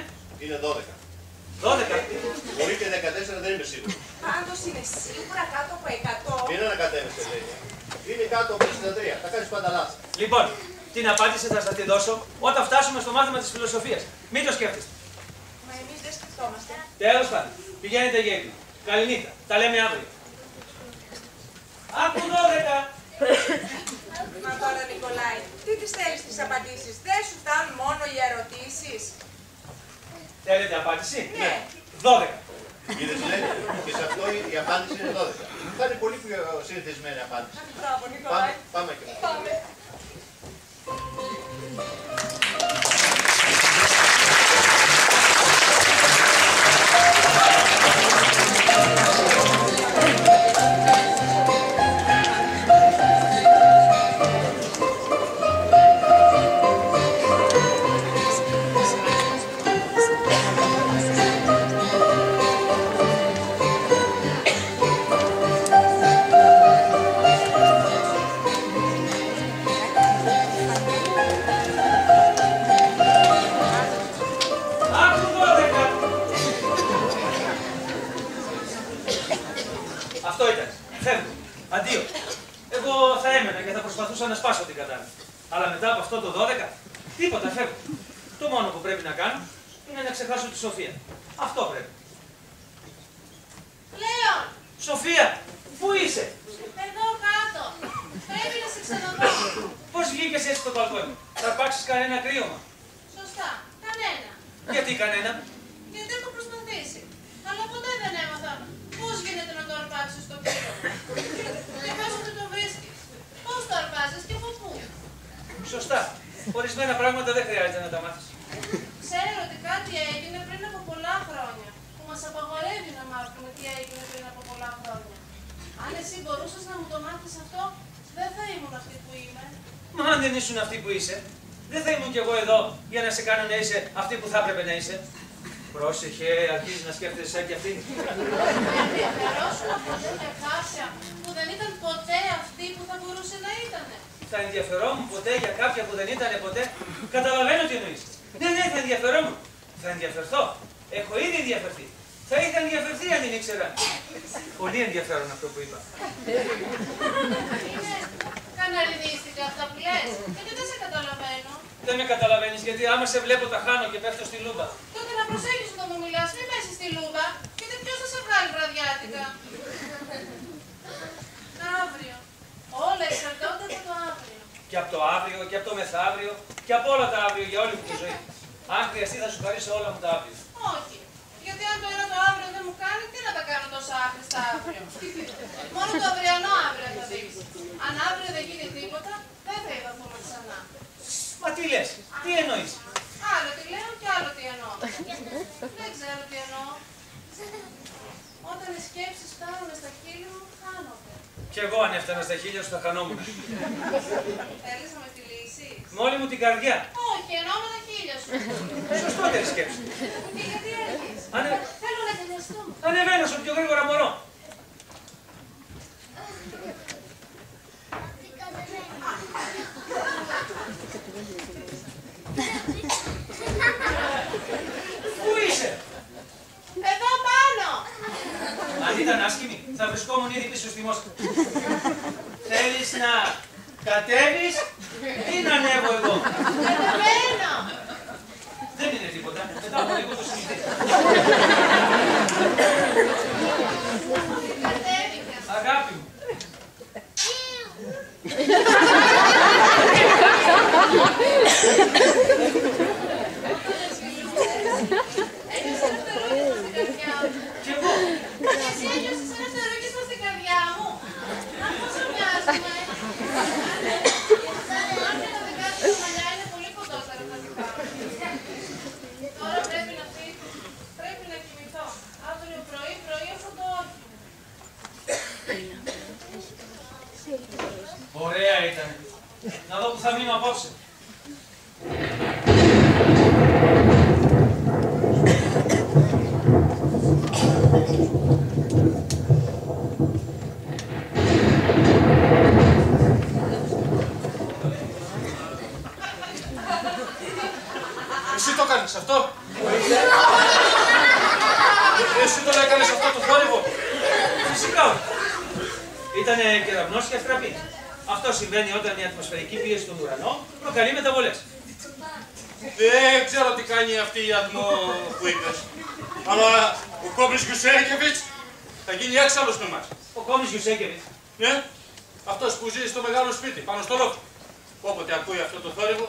Είναι 12. 12. Μπορεί και 14, δεν είμαι σίγουρος. Πάντως είναι σίγουρα κάτω από 100. Μην ανακατεύεσαι, λέει. Είναι κάτω από 63. Θα κάνεις πάντα λάθος. Λοιπόν, την απάντηση θα σας τη δώσω όταν φτάσουμε στο μάθημα της φιλοσοφίας. Μην το σκέφτεστε. Μα εμείς δεν σκεφτόμαστε. Τέλος πάντων, πηγαίνετε για ύπνο. Καληνύχτα. Τα λέμε αύριο. Άκου 12. Μα τώρα, Νικολάη, τι τις θέλεις τις απαντήσεις? Δεν σου φτάνουν μόνο οι ερωτήσεις? Θέλετε απάντηση? Ναι. 12. Είδες, λέει, και σε αυτό η απάντηση είναι 12. Θα είναι πολύ πιο συνηθισμένη απάντηση. Μπράβο, Νικολάη. Πάμε και Πάμε. Αυτό ήταν. Φεύγω. Αντίο. Εγώ θα έμενα και θα προσπαθούσα να σπάσω την κατάρα. Αλλά μετά από αυτό το 12, τίποτα, φεύγω. Το μόνο που πρέπει να κάνω είναι να ξεχάσω τη Σοφία. Αυτό πρέπει. Λέων! Σοφία, πού είσαι? Εδώ κάτω. Πρέπει να σε ξαναδώ. Πώς βγήκες έτσι στο μπαλκόνι? Θα αρπάξεις κανένα κρύωμα? Σωστά. Κανένα. Γιατί κανένα? Γιατί έχω προσπαθήσει. Αλλά ποτέ δεν έμαθα πώς γίνεται να το αρπάξεις το κρύο. Και πώς δεν το βρίσκεις. Πώς το αρπάζεις και από πού. Σωστά. Ορισμένα πράγματα δεν χρειάζεται να τα μάθεις. Ξέρω ότι κάτι έγινε πριν από πολλά χρόνια. Που μας απαγορεύει να μάθουμε τι έγινε πριν από πολλά χρόνια. Αν εσύ μπορούσες να μου το μάθεις αυτό, δεν θα ήμουν αυτή που είμαι. Μα αν δεν ήσουν αυτή που είσαι, δεν θα ήμουν κι εγώ εδώ για να σε κάνω να είσαι αυτή που θα έπρεπε να είσαι. Πρόσεχε, αρχίζεις να σκέφτεσαι σαν κι αυτή. Ενδιαφερόσουν από τέτοια κάποια που δεν ήταν ποτέ αυτή που θα μπορούσε να ήταν. Θα ενδιαφερόμουν ποτέ για κάποια που δεν ήταν ποτέ? Καταλαβαίνω τι εννοείς. Ναι, θα ενδιαφερόμουν. Θα ενδιαφερθώ. Έχω ήδη ενδιαφερθεί. Θα είχα ενδιαφερθεί αν δεν ήξερα. Πολύ ενδιαφέρον αυτό που είπα. Είναι καναριδίστικα αυτά που λες. Γιατί δεν σε καταλαβαίνω. Δεν με καταλαβαίνεις γιατί άμα σε βλέπω τα χάνω και πέφτω στη λούμπα. Τότε να προσέχεις όταν μου μιλάς, μην πέσεις στη λούμπα. Γιατί ποιος θα σε βγάλει βραδιάτικα. Αύριο. Όλα εξαρτώνται από το αύριο. Και από το αύριο και από το μεθαύριο και από όλα τα αύριο για όλη μου τη ζωή. Αν χρειαστεί θα σου χαρίσω όλα μου τα αύριο. Όχι. Γιατί αν το ένα το αύριο δεν μου κάνει, τι να τα κάνω τόσα άχρηστα αύριο. Μόνο το αυριανό αύριο θα δεις. Αν αύριο δεν γίνει τίποτα, δεν θα ειδωθούμε ξανά. Μα τι λες, τι εννοείς? Άλλο τι λέω και άλλο τι εννοώ. Δεν ξέρω τι εννοώ. Όταν οι σκέψεις φτάνουν στα χείλη μου, χάνονται. Κι εγώ αν έφτανα στα χείλια σου θα χανόμουν. Θέλεις να με φιλήσεις? Με όλη μου την καρδιά. Όχι, εννοώ με τα χείλια σου. Σωστότερη σκέψη. Και γιατί έρχεσαι? Θέλω να τελειαστούμε. Ανεβαίνω όσο πιο γρήγορα μπορώ. Πού είσαι? Εδώ πάνω! Αν ήταν άσχημη, θα βρισκόμουν ήδη πίσω στη Μόσχα. Θέλεις να κατέβεις ή να ανέβω εγώ? Κατεβαίνω! Δεν είναι τίποτα. Μετά από λίγο το συνηθίζω. Κατέβηκες. Αγάπη μου. Ένιωσα ένα φτερούγισμα στην καρδιά μου. Κι εγώ. Και εσύ ένιωσες ένα φτερούγισμα στην καρδιά μου. Αν πόσο μοιάζουμε. Αν και τα δικά σου μαλλιά είναι πολύ κοντότερα από τα δικά μου. Τώρα πρέπει να φύγω. Πρέπει να κοιμηθώ. Αύριο πρωί έχω το όχι. Ωραία ήταν. Να δω που θα μείνω απόψε. Εσύ το κάνεις αυτό? Εσύ το έκανες αυτό το θόρυβο? Φυσικά όχι. Ήτανε κεραυνός και αστραπή. Αυτό συμβαίνει όταν η ατμοσφαιρική πίεση στον ουρανό προκαλεί μεταβολές. Δεν ξέρω τι κάνει αυτή η ατμό που είπες. Αλλά ο Κόμπρης Γιουσέκεβιτς θα γίνει έξαλλος με εμάς. Ο Κόμπρης Γιουσέκεβιτς. Ναι, αυτός που ζει στο μεγάλο σπίτι, πάνω στο λόφο. Όποτε ακούει αυτό το θόρυβο,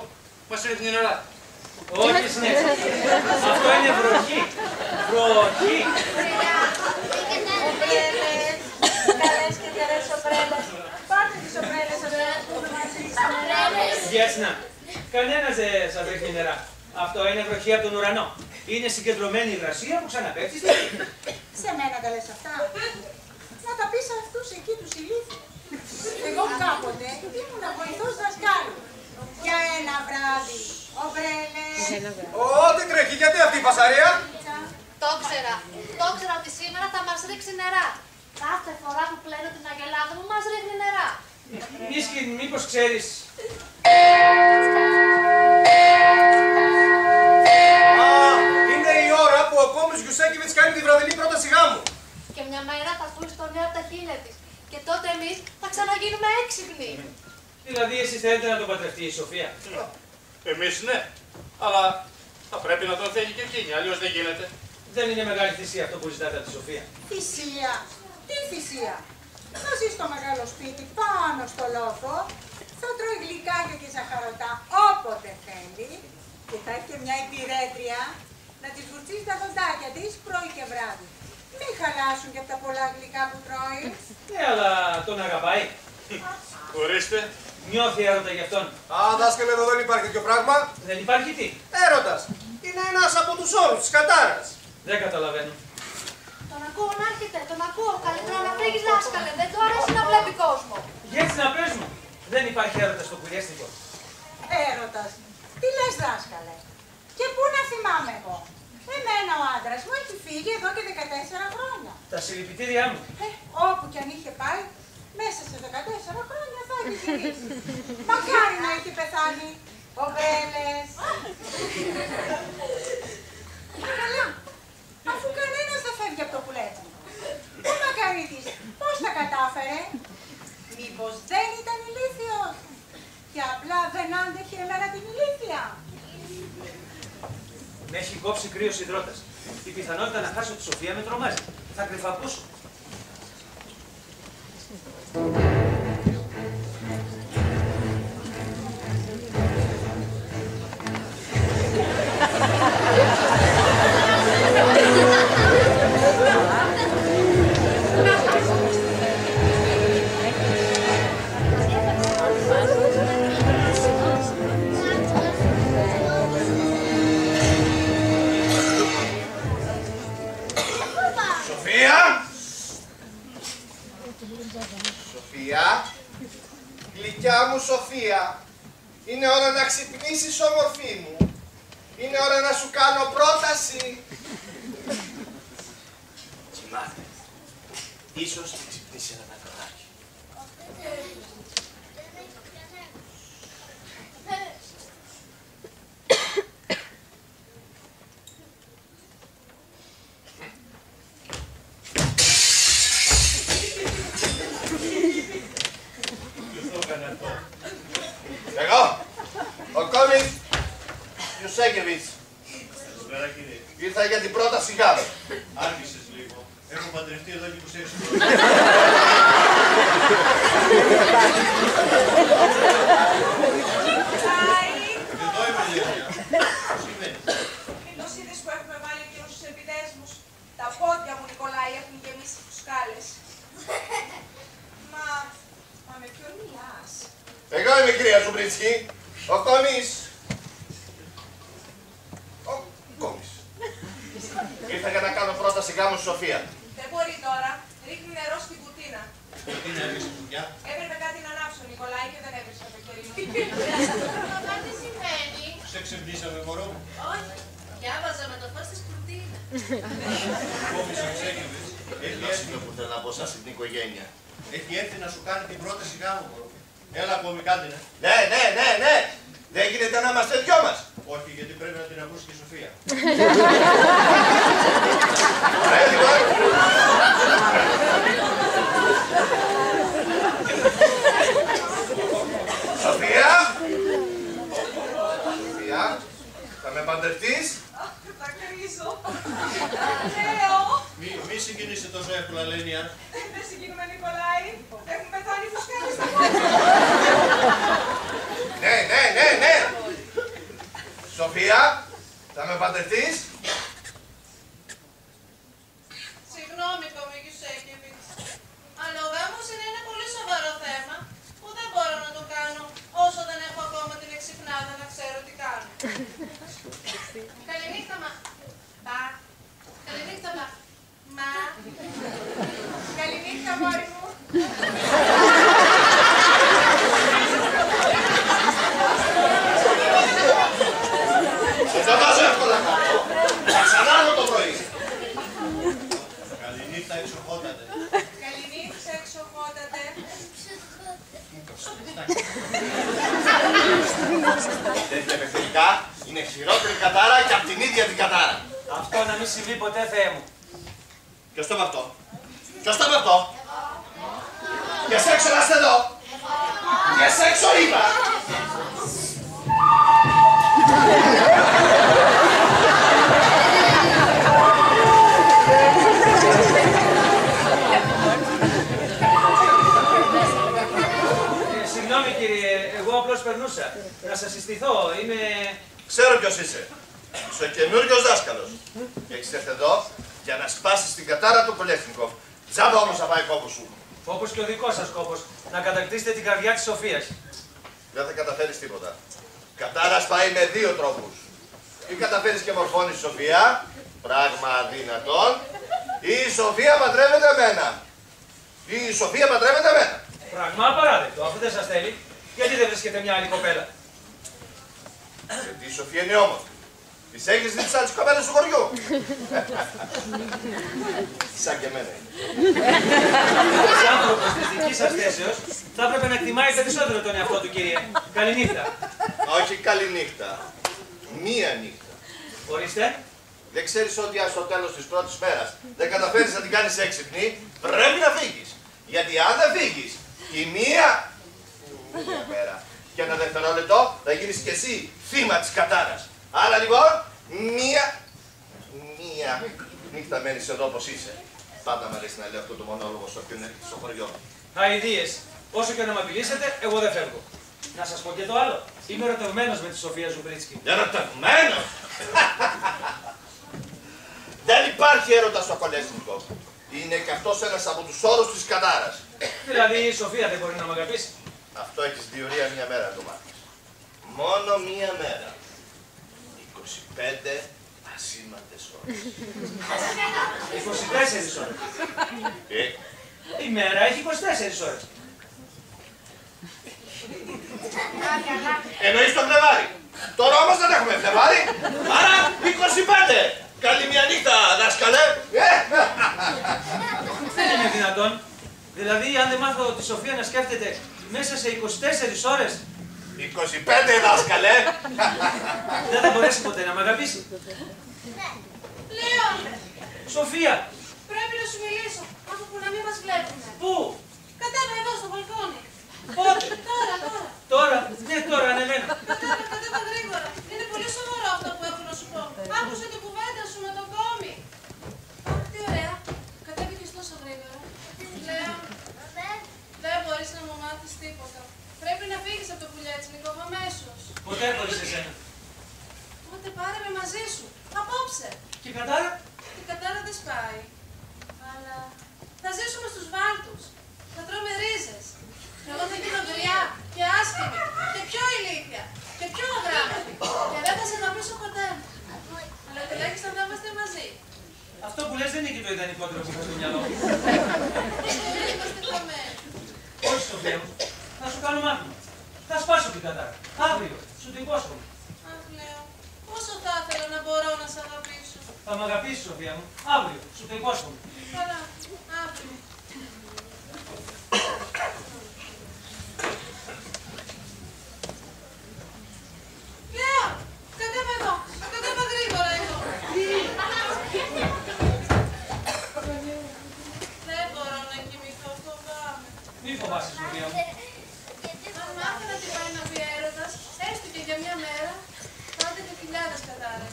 μας ρίχνει νερά. Όχι, συνέχεια. Αυτό είναι βροχή. Βροχή. Ομπρέλες, καλές και καλές ομπρέλες. Πάρτε τις ομπρέλες σας να πούμε μαζί στις ομπρέλες. Γέσνα, κανένας δεν σας ρίχνει νερά. Αυτό είναι βροχή από τον ουρανό. Είναι συγκεντρωμένη υγρασία που ξαναπέφτει στη γη. Σε μένα τα λες αυτά. Να τα πεις αυτούς εκεί τους ηλίθιους. Εγώ κάποτε ήμουν βοηθός δασκάλου. Για ένα βράδυ, ομπρέλες. Ό,τι τρέχει, γιατί αυτή η φασαρία. Το ήξερα ότι σήμερα θα μας ρίξει νερά. Κάθε φορά που πλένω την αγελάδα μου μας ρίχνει νερά. Μίσκιν, μήπως ξέρεις. Είναι η ώρα που ο Κόμπρης Γιουσέκεβιτς κάνει τη βραδινή πρόταση γάμου. Και μια μέρα θα ακούσει το νέο από τα χείλια της. Και τότε εμείς θα ξαναγίνουμε έξυπνοι. Δηλαδή, εσείς θέλετε να τον παντρευτεί η Σοφία. Εμείς ναι, αλλά θα πρέπει να τον θέλει και εκείνη, αλλιώς δεν γίνεται. Δεν είναι μεγάλη θυσία αυτό που ζητάτε από τη Σοφία. Θυσία. Τι θυσία. Θα ζει στο μεγάλο σπίτι πάνω στο λόφο, θα τρώει γλυκάκια και ζαχαρωτά όποτε θέλει και θα έχει και μια υπηρέτρια να της βουρτσίσει τα δοντάκια της πρωί και βράδυ. Μην χαλάσουν και από τα πολλά γλυκά που τρώει. Ναι, αλλά τον αγαπάει. Ορίστε. Νιώθει έρωτα γι' αυτόν. Α, δάσκαλε, εδώ δεν υπάρχει τέτοιο πράγμα. Δεν υπάρχει τι. Έρωτας. Είναι ένας από τους όρους της κατάρας. Δεν καταλαβαίνω. Τον ακούω να έρχεται, τον ακούω. Καλύτερα να φύγεις, δάσκαλε. Δεν του αρέσει να βλέπει κόσμο. Γιατί να παίζουμε. Δεν υπάρχει έρωτα στο κουλιέστικο. Έρωτας. Τι λες δάσκαλε. Και πού να θυμάμαι εγώ. Εμένα ο άντρας μου έχει φύγει εδώ και 14 χρόνια. Τα συλληπιτήριά μου. Όπου κι αν είχε πάει, μέσα σε 14 χρόνια θα έχει γυρίσει. Μακάρι να έχει πεθάνει. Ομπρέλες. Καλά. Αφού κανένας δεν φεύγει από το κουλέτσι. Ο Μακαρίτης πώς τα κατάφερε. Μήπως δεν ήταν ηλίθιος. Και απλά δεν άντεχε εμένα την ηλίθεια. Με έχει κόψει κρύος υδρότας. Η πιθανότητα να χάσω τη Σοφία με τρομάζει. Θα κρυφαπούσω. Σοφία, γλυκιά μου Σοφία, είναι ώρα να ξυπνήσεις όμορφή μου. Είναι ώρα να σου κάνω πρόταση. Κοιμάται. Ίσως την ξυπνήσει ένα νεκροδάκι. Εγώ, ο Κόμπρης Γιουσέκεβιτς. Καλησπέρα κύριε. Ήρθα για την πρόταση γάμου. Άργησες λίγο. Έχω παντρευτεί εδώ και 26 χρόνια. Εδώ είμαι Λεύκια. Τι σημαίνει. Μήπως είδες που έχουμε βάλει και στους επιδέσμους. Τα πόδια μου, Νικολάη, έχουν γεμίσει φουσκάλες. Μα με ποιον μιλάς. Εγώ είμαι η κυρία Ζουμπρίτσκι. Ο Κόμπρης. Ο Κόμπρης. Ήρθα για να κάνω πρόταση γάμου στη Σοφία. Δεν μπορεί τώρα. Ρίχνει νερό στην κουτίνα. Τι να ρίξεις δουλειά. Έπρεπε κάτι να ανάψω, Νικολάη, και δεν έβρισκα το κερί μου. Μα τι σημαίνει. Σε ξεμπλήσαμε μωρό μου. Όχι. Διάβαζα με το φως της κουρτίνας. Κόμπρης Γιουσέκεβιτς. Δώστε που θέλω να πω σας στην οικογένεια. Έχει έρθει να σου κάνει την πρόταση γάμου μωρό. Έλα ακόμη κάτι ναι. Ναι. Δεν γίνεται να είμαστε δυο μας. Όχι γιατί πρέπει να την ακούσει και η Σοφία. Ωραία, λοιπόν. παντρευτείς? Τα κρίζω. Λέω. Μη συγκινήσει τόσο εύκολα, Λένια. Δεν συγκινούμε, Νικολάη. Έχουν πεθάνει οι φουσκάρες στα πόδια. Ναι. Σοφία, θα με παντρευτείς? Συγγνώμη, Κομί Γιουσέκεβιτς, αλλά ο γάμος είναι ένα πολύ σοβαρό θέμα που δεν μπορώ να το κάνω όσο δεν έχω ακόμα την εξυπνάδα να ξέρω τι κάνω. Καληνύχτα, Μα. Καληνύχτα, Μα. Καληνύχτα, μόρι μου. Δεν θα βάζω εύκολα κάτω. Θα ξανάρθω το πρωί. Καληνύχτα, εξοχότατε. Καληνύχτα, εξοχότατε. Τέτοια επιθετικά είναι χειρότερη κατάρα και από την ίδια την κατάρα. Αυτό να μην συμβεί ποτέ, Θεέ μου. Ποιος το με αυτό? Ποιος το με αυτό? Και σ' έξω να είστε εδώ. Και σ' έξω είπα. Συγγνώμη κύριε, εγώ απλώς περνούσα. Να σας συστηθώ, είμαι... Ξέρω ποιος είσαι. Είσαι ο καινούριος δάσκαλος. Και έχεις έρθει εδώ για να σπάσεις την κατάρα του Κολέσνικοφ. Τζάμπα όμως θα πάει κόπος σου. Όπως και ο δικός σας κόπος, να κατακτήσετε την καρδιά της Σοφίας. Δεν θα καταφέρεις τίποτα. Κατάρα πάει με δύο τρόπους. Ή καταφέρεις και μορφώνεις τη Σοφία, πράγμα αδύνατον, ή η Σοφία παντρεύεται εμένα. Ή η Σοφία παντρεύεται εμένα. Πράγμα απαράδεκτο, αφού δεν σας θέλει, γιατί δεν βρίσκεται μια άλλη κοπέλα? Γιατί η Σοφία είναι όμορφη. Της έχεις δει τις άλλες κοπέλες του χωριού. Σαν και εμένα είναι. Ένας άνθρωπος της δικής σας θέσεως θα έπρεπε να εκτιμάει περισσότερο τον εαυτό του, κύριε. Καληνύχτα. Όχι καληνύχτα. Μία νύχτα. Ορίστε. Δεν ξέρεις ότι αν στο τέλος της πρώτης μέρας δεν καταφέρεις να την κάνεις έξυπνη, πρέπει να φύγεις. Γιατί αν δεν φύγεις, η μία μέρα και ένα δευτερόλεπτο θα γίνεις κι εσύ θύμα της κατάρας. Άρα λοιπόν, μία νύχτα μένεις εδώ όπως είσαι. Πάντα μου αρέσει να λέω αυτό το μονόλογο στο χωριό. Αηδίες. Όσο και να με απειλήσετε, εγώ δεν φεύγω. Να σας πω και το άλλο. Είμαι ερωτευμένος με τη Σοφία Ζουμπρίτσκι. Ερωτευμένος! Δεν υπάρχει έρωτα στο Κολέσνικο. Είναι και αυτός ένας από τους όρους της κατάρας. Δηλαδή η Σοφία δεν μπορεί να με αγαπήσει. Αυτό έχεις διορία μία μέρα το μάθεις. Μόνο μία μέρα. 25 ασήμαντες ώρες. 24 ώρες. Η μέρα έχει 24 ώρες. Εννοείς το Φλεβάρι. Τώρα όμως δεν έχουμε Φλεβάρι. Άρα 25. Καλή μια νύχτα, δάσκαλε. Δεν είναι δυνατόν. Δηλαδή, αν δεν μάθω τη Σοφία να σκέφτεται μέσα σε 24 ώρες. 25, δάσκαλε. Δεν θα μπορέσει ποτέ να με αγαπήσει. Λέων, Σοφία. πρέπει να σου μιλήσω, αφού που να μην μας βλέπουνε. Πού? Κατέβα εδώ στο μπαλκόνι. Πότε? Τώρα. Τώρα. Ναι, τώρα ανεβαίνω. Κατέβα γρήγορα. Είναι πολύ σοβαρό αυτό που έχω να σου πω. Άκουσε την κουβέντα σου με τον κόμι. Αχ, τι ωραία. Κατέβηκες τόσο γρήγορα. Λέων, δεν μπορείς να μου μάθεις τίποτα. Πρέπει να φύγεις από το Πουλιάτσινικο αμέσως. Ποτέ χωρίς εσένα. Οπότε πάρε με μαζί σου. Απόψε. Και η κατάρα? Η κατάρα δεν σπάει. Αλλά θα ζήσουμε στους βάλτους. Θα τρώμε ρίζες. Εγώ θα γίνω γριά και άσχημη και πιο ηλίθια και πιο αγράμματη. Και δεν θα σε αγαπήσω ποτέ. Αλλά τουλάχιστον θα είμαστε μαζί. Αυτό που λες δεν είναι και το ιδανικότερο που είχα στο μυαλό μου. Δεν είμαστε χαμένοι. Όχι, Σοφία μου. Θα σου κάνω μάθημα. Θα σπάσω την κατάρα. Αύριο. Σου το υπόσχομαι. Αχ, λέω, πόσο θα ήθελα να μπορώ να σε αγαπήσω. Θα με αγαπήσεις, Σοφία μου. Αύριο. Σου το υπόσχομαι. Καλά, αύριο. Λέω, κατέβα εδώ. Κατέβα γρήγορα εδώ. Δεν μπορώ να κοιμηθώ, φοβάμαι. Μη φοβάσαι, Σοφία μου. Αν μάθαινα τι πάει να πει έρωτας, έστω και για μια μέρα, πάντα και χιλιάδες κατάρες.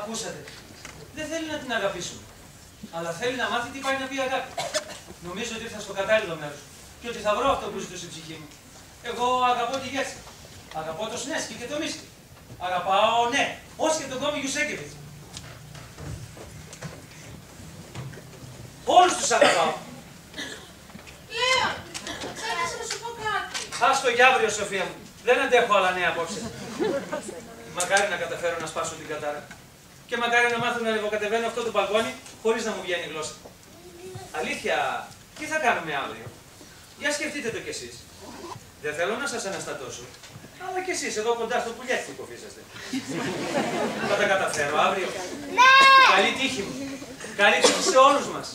Ακούσατε. Δεν θέλει να την αγαπήσουμε. Αλλά θέλει να μάθει τι πάει να πει αγάπη. Νομίζω ότι ήρθα στο κατάλληλο μέρος και ότι θα βρω αυτό που ζητούσε η ψυχή μου. Εγώ αγαπώ τη Γέτση. Αγαπώ το Σνέσκι και το Μίσκι. Αγαπάω, ναι, όσοι και τον κόμι Γιουσέκεβιτς. Όλους τους αγαπάω. Λέω, ξέχασα να σου πω κάτι. Άστο για αύριο, Σοφία μου. Δεν αντέχω άλλα νέα απόψε. Μακάρι να καταφέρω να σπάσω την κατάρα. Και μακάρι να μάθω να λεβοκατεβαίνω αυτό το μπαλκόνι χωρίς να μου βγαίνει η γλώσσα. Αλήθεια, τι θα κάνουμε αύριο? Για σκεφτείτε το κι εσείς. Δεν θέλω να σας αναστατώσω. Αλλά κι εσείς εδώ κοντά στο πουλιάτσι κοφίσαστε. Θα τα καταφέρω αύριο. Ναι! Καλή τύχη μου. Καλή τύχη σε όλους μας.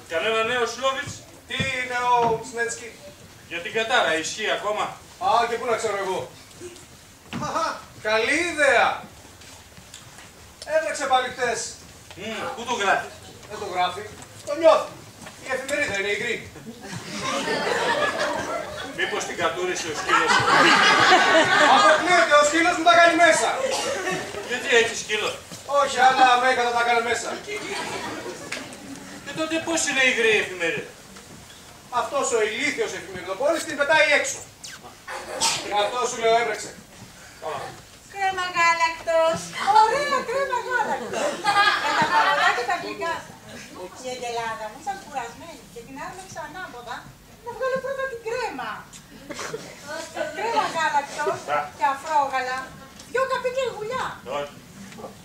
Κανένα νέο Σλόβιτς? Τι νέο, Σνέτσκι? Για την κατάρα, ισχύει ακόμα? Α, και πού να ξέρω εγώ. Καλή ιδέα. Έτρεξε πάλι χτες. Πού το γράφει? Δεν το γράφει. Το νιώθει. Η εφημερίδα είναι υγρή. Μήπως την κατούρισε ο σκύλος? Αποκλείεται, ο σκύλος μου τα κάνει μέσα. Γιατί έχει σκύλο? Όχι, άλλα μέγατα τα έκανε μέσα. Και τότε πώς είναι υγρή η εφημερίδα? Αυτός ο ηλίθιος εφημεριδοπόλης την πετάει έξω. Αυτό σου λέω έβρεξε. Κρέμα γάλακτος. Ωραία, κρέμα γάλακτος. Με τα παγωτά και τα γλυκά. Η Αγγελάδα μου ήταν κουρασμένη και την άρμεξα ανάποδα να βγάλω πρώτα την κρέμα. Κρέμα γάλακτος και αφρόγαλα, 2 καπίκια γουλιά.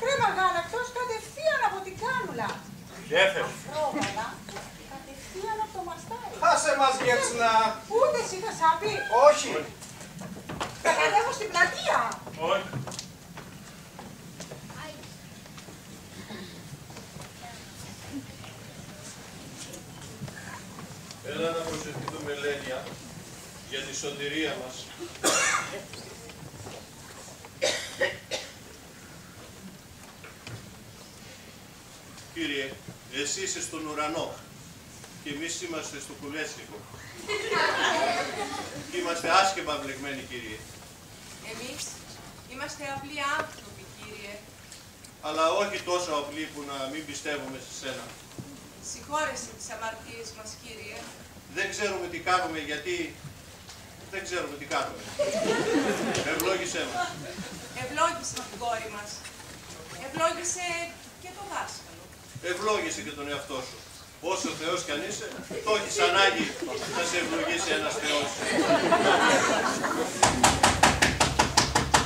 Κρέμα γάλακτος κατευθείαν από την κάνουλα. Αφρόγαλα κατευθείαν από το μαστάρι. Άσε μας Γέρτσνα. Ούτε εσύ θα σάπει. Όχι. Θα κατέβω στην πλατεία. Όχι. Έλα να προσευχηθούμε, Λένια, για τη σωτηρία μας. Κύριε, εσύ είσαι στον ουρανό και εμείς είμαστε στο κουλέτσικο. Είμαστε άσχημα μπλεγμένοι, Κύριε. Εμείς είμαστε απλοί άνθρωποι, Κύριε. Αλλά όχι τόσο απλοί που να μην πιστεύουμε σε σένα. Συγχώρεσε τις αμαρτίες μας, Κύριε. Δεν ξέρουμε τι κάνουμε γιατί δεν ξέρουμε τι κάνουμε. Ευλόγησέ μας. Ευλόγησε την κόρη μας. Ευλόγησε και το δάσκαλο. Ευλόγησε και τον εαυτό σου. Όσο Θεός κι αν είσαι, το έχεις ανάγκη να σε ευλογήσει ένας Θεός.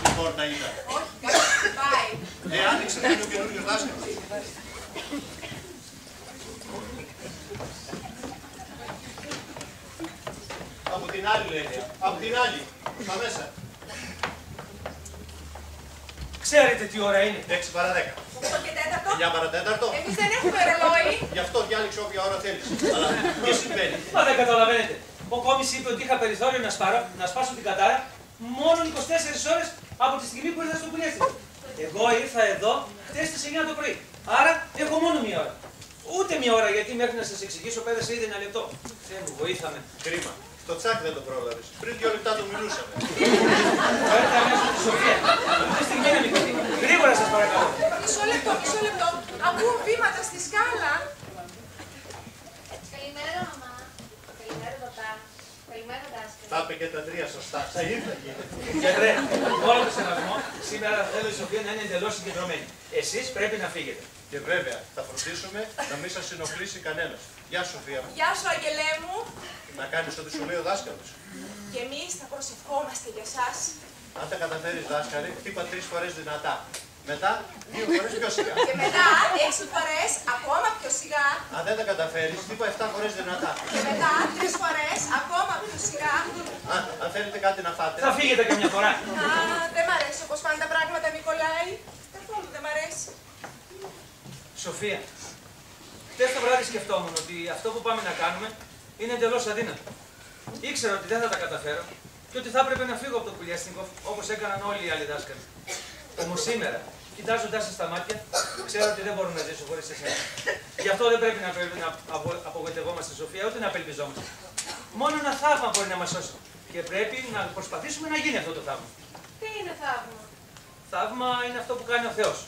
Η πόρτα ήταν. Όχι, κάτι πάει. Άνοιξε πριν ο καινούριος δάσκαλος. Από την άλλη, Λένια. Από την άλλη. Στα μέσα. Ξέρετε τι ώρα είναι? 6 παρά 10. 8 και 4. 9 παρά 4. Εμείς δεν έχουμε ρολόι. Γι' αυτό διάλεξε όποια ώρα θέλεις. Αλλά τι συμβαίνει? Μα δεν καταλαβαίνετε. Ο κόμις είπε ότι είχα περιθώριο να σπάσω την κατάρα μόνο 24 ώρες από τη στιγμή που ήρθα στο πουλιέτσι. Εγώ ήρθα εδώ χτες στις 9 το πρωί. Άρα έχω μόνο μία ώρα. Ούτε μία ώρα γιατί μέχρι να σας εξηγήσω πέρασε ήδη 1 λεπτό. Θεέ μου, βοήθαμε. Κρίμα. Το τσάκ δεν το πρόλαβες. Πριν 2 λεπτά το μιλούσαμε. Φέρετε αμέσως τη Σοφία. Αυτή τη στιγμή είναι μικρή. Γρήγορα σας παρακαλώ. Μισό λεπτό. Ακούω βήματα στη σκάλα. Τα είπε και τα τρία σωστά. Θα ήρθα εκεί. Γιατρέ, όλο το σεβασμό, σήμερα θέλω η Σοφία να είναι εντελώς συγκεντρωμένη. Εσείς πρέπει να φύγετε. Και βέβαια, θα φροντίσουμε να μην σας ενοχλήσει κανένας. Γεια σου, Σοφία μου. Γεια σου, Αγγελέ μου. Να κάνεις ό,τι σου λέει ο δάσκαλος. Και εμείς θα προσευχόμαστε για σας. Αν τα καταφέρεις, δάσκαλε, χτύπα 3 φορές δυνατά. Μετά, 2 φορές πιο σιγά. Και μετά 6 φορές ακόμα πιο σιγά. Αν δεν τα καταφέρεις, χτύπα 7 φορές δυνατά. Και μετά 3 φορές ακόμα πιο σιγά. Αν θέλετε κάτι να φάτε. Θα φύγετε καμιά φορά. Α, δεν μ' αρέσει όπως πάνε τα πράγματα, Νικολάη. Καθόλου δεν μ' αρέσει. Σοφία, χτες το βράδυ σκεφτόμουν ότι αυτό που πάμε να κάνουμε είναι εντελώς αδύνατο. Ήξερα ότι δεν θα τα καταφέρω και ότι θα έπρεπε να φύγω από το Κουλιάστικοφ όπως έκαναν όλοι οι άλλοι δάσκαλοι. Όμως σήμερα, κοιτάζοντάς σας στα μάτια, ξέρω ότι δεν μπορώ να ζήσω χωρίς εσένα. Γι' αυτό δεν πρέπει να απογοητευόμαστε, Σοφία, ούτε να απελπιζόμαστε. Μόνο ένα θαύμα μπορεί να μας σώσει. Και πρέπει να προσπαθήσουμε να γίνει αυτό το θαύμα. Τι είναι θαύμα? Θαύμα είναι αυτό που κάνει ο Θεός.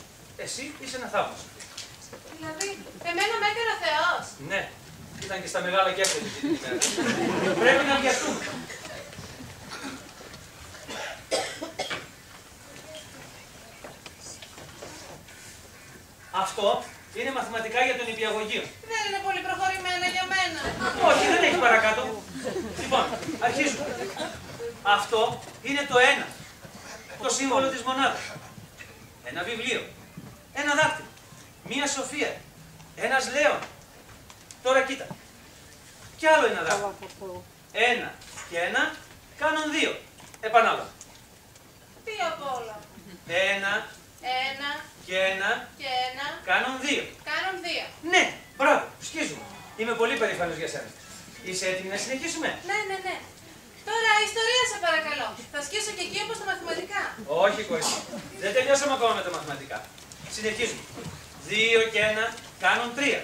Εσύ είσαι ένα θαύμα. Δηλαδή, εμένα με έκανε ο Θεός. Ναι, ήταν και στα μεγάλα και εύκολη την ημέρα. Πρέπει να βιαστούμε. Αυτό είναι μαθηματικά για τον νηπιαγωγείο. Δεν είναι πολύ προχωρημένα για μένα. Όχι, δεν έχει παρακάτω. Λοιπόν, αρχίζουμε. Αυτό είναι το 1. Το σύμβολο της μονάδας. Ένα βιβλίο. Ένα δάκτυλο. Μία σοφία. Ένας λέων. Τώρα κοίτα. Κι άλλο ένα δάκτυλο. 1 και 1 κάνουν 2. Επανάλαβα. Τι απ' όλα? 1 Ένα και 1 και ένα κάνουν 2. κάνουν 2. Ναι, μπράβο, σκίζουμε. Είμαι πολύ περήφανος για σένα. Είσαι έτοιμη να συνεχίσουμε? Ναι. Τώρα ιστορία σε παρακαλώ. Θα σκίσω και εκεί όπως τα μαθηματικά. Όχι, κορίτσι. Δεν τελειώσαμε ακόμα με τα μαθηματικά. Συνεχίζουμε. 2 και 1 κάνουν 3.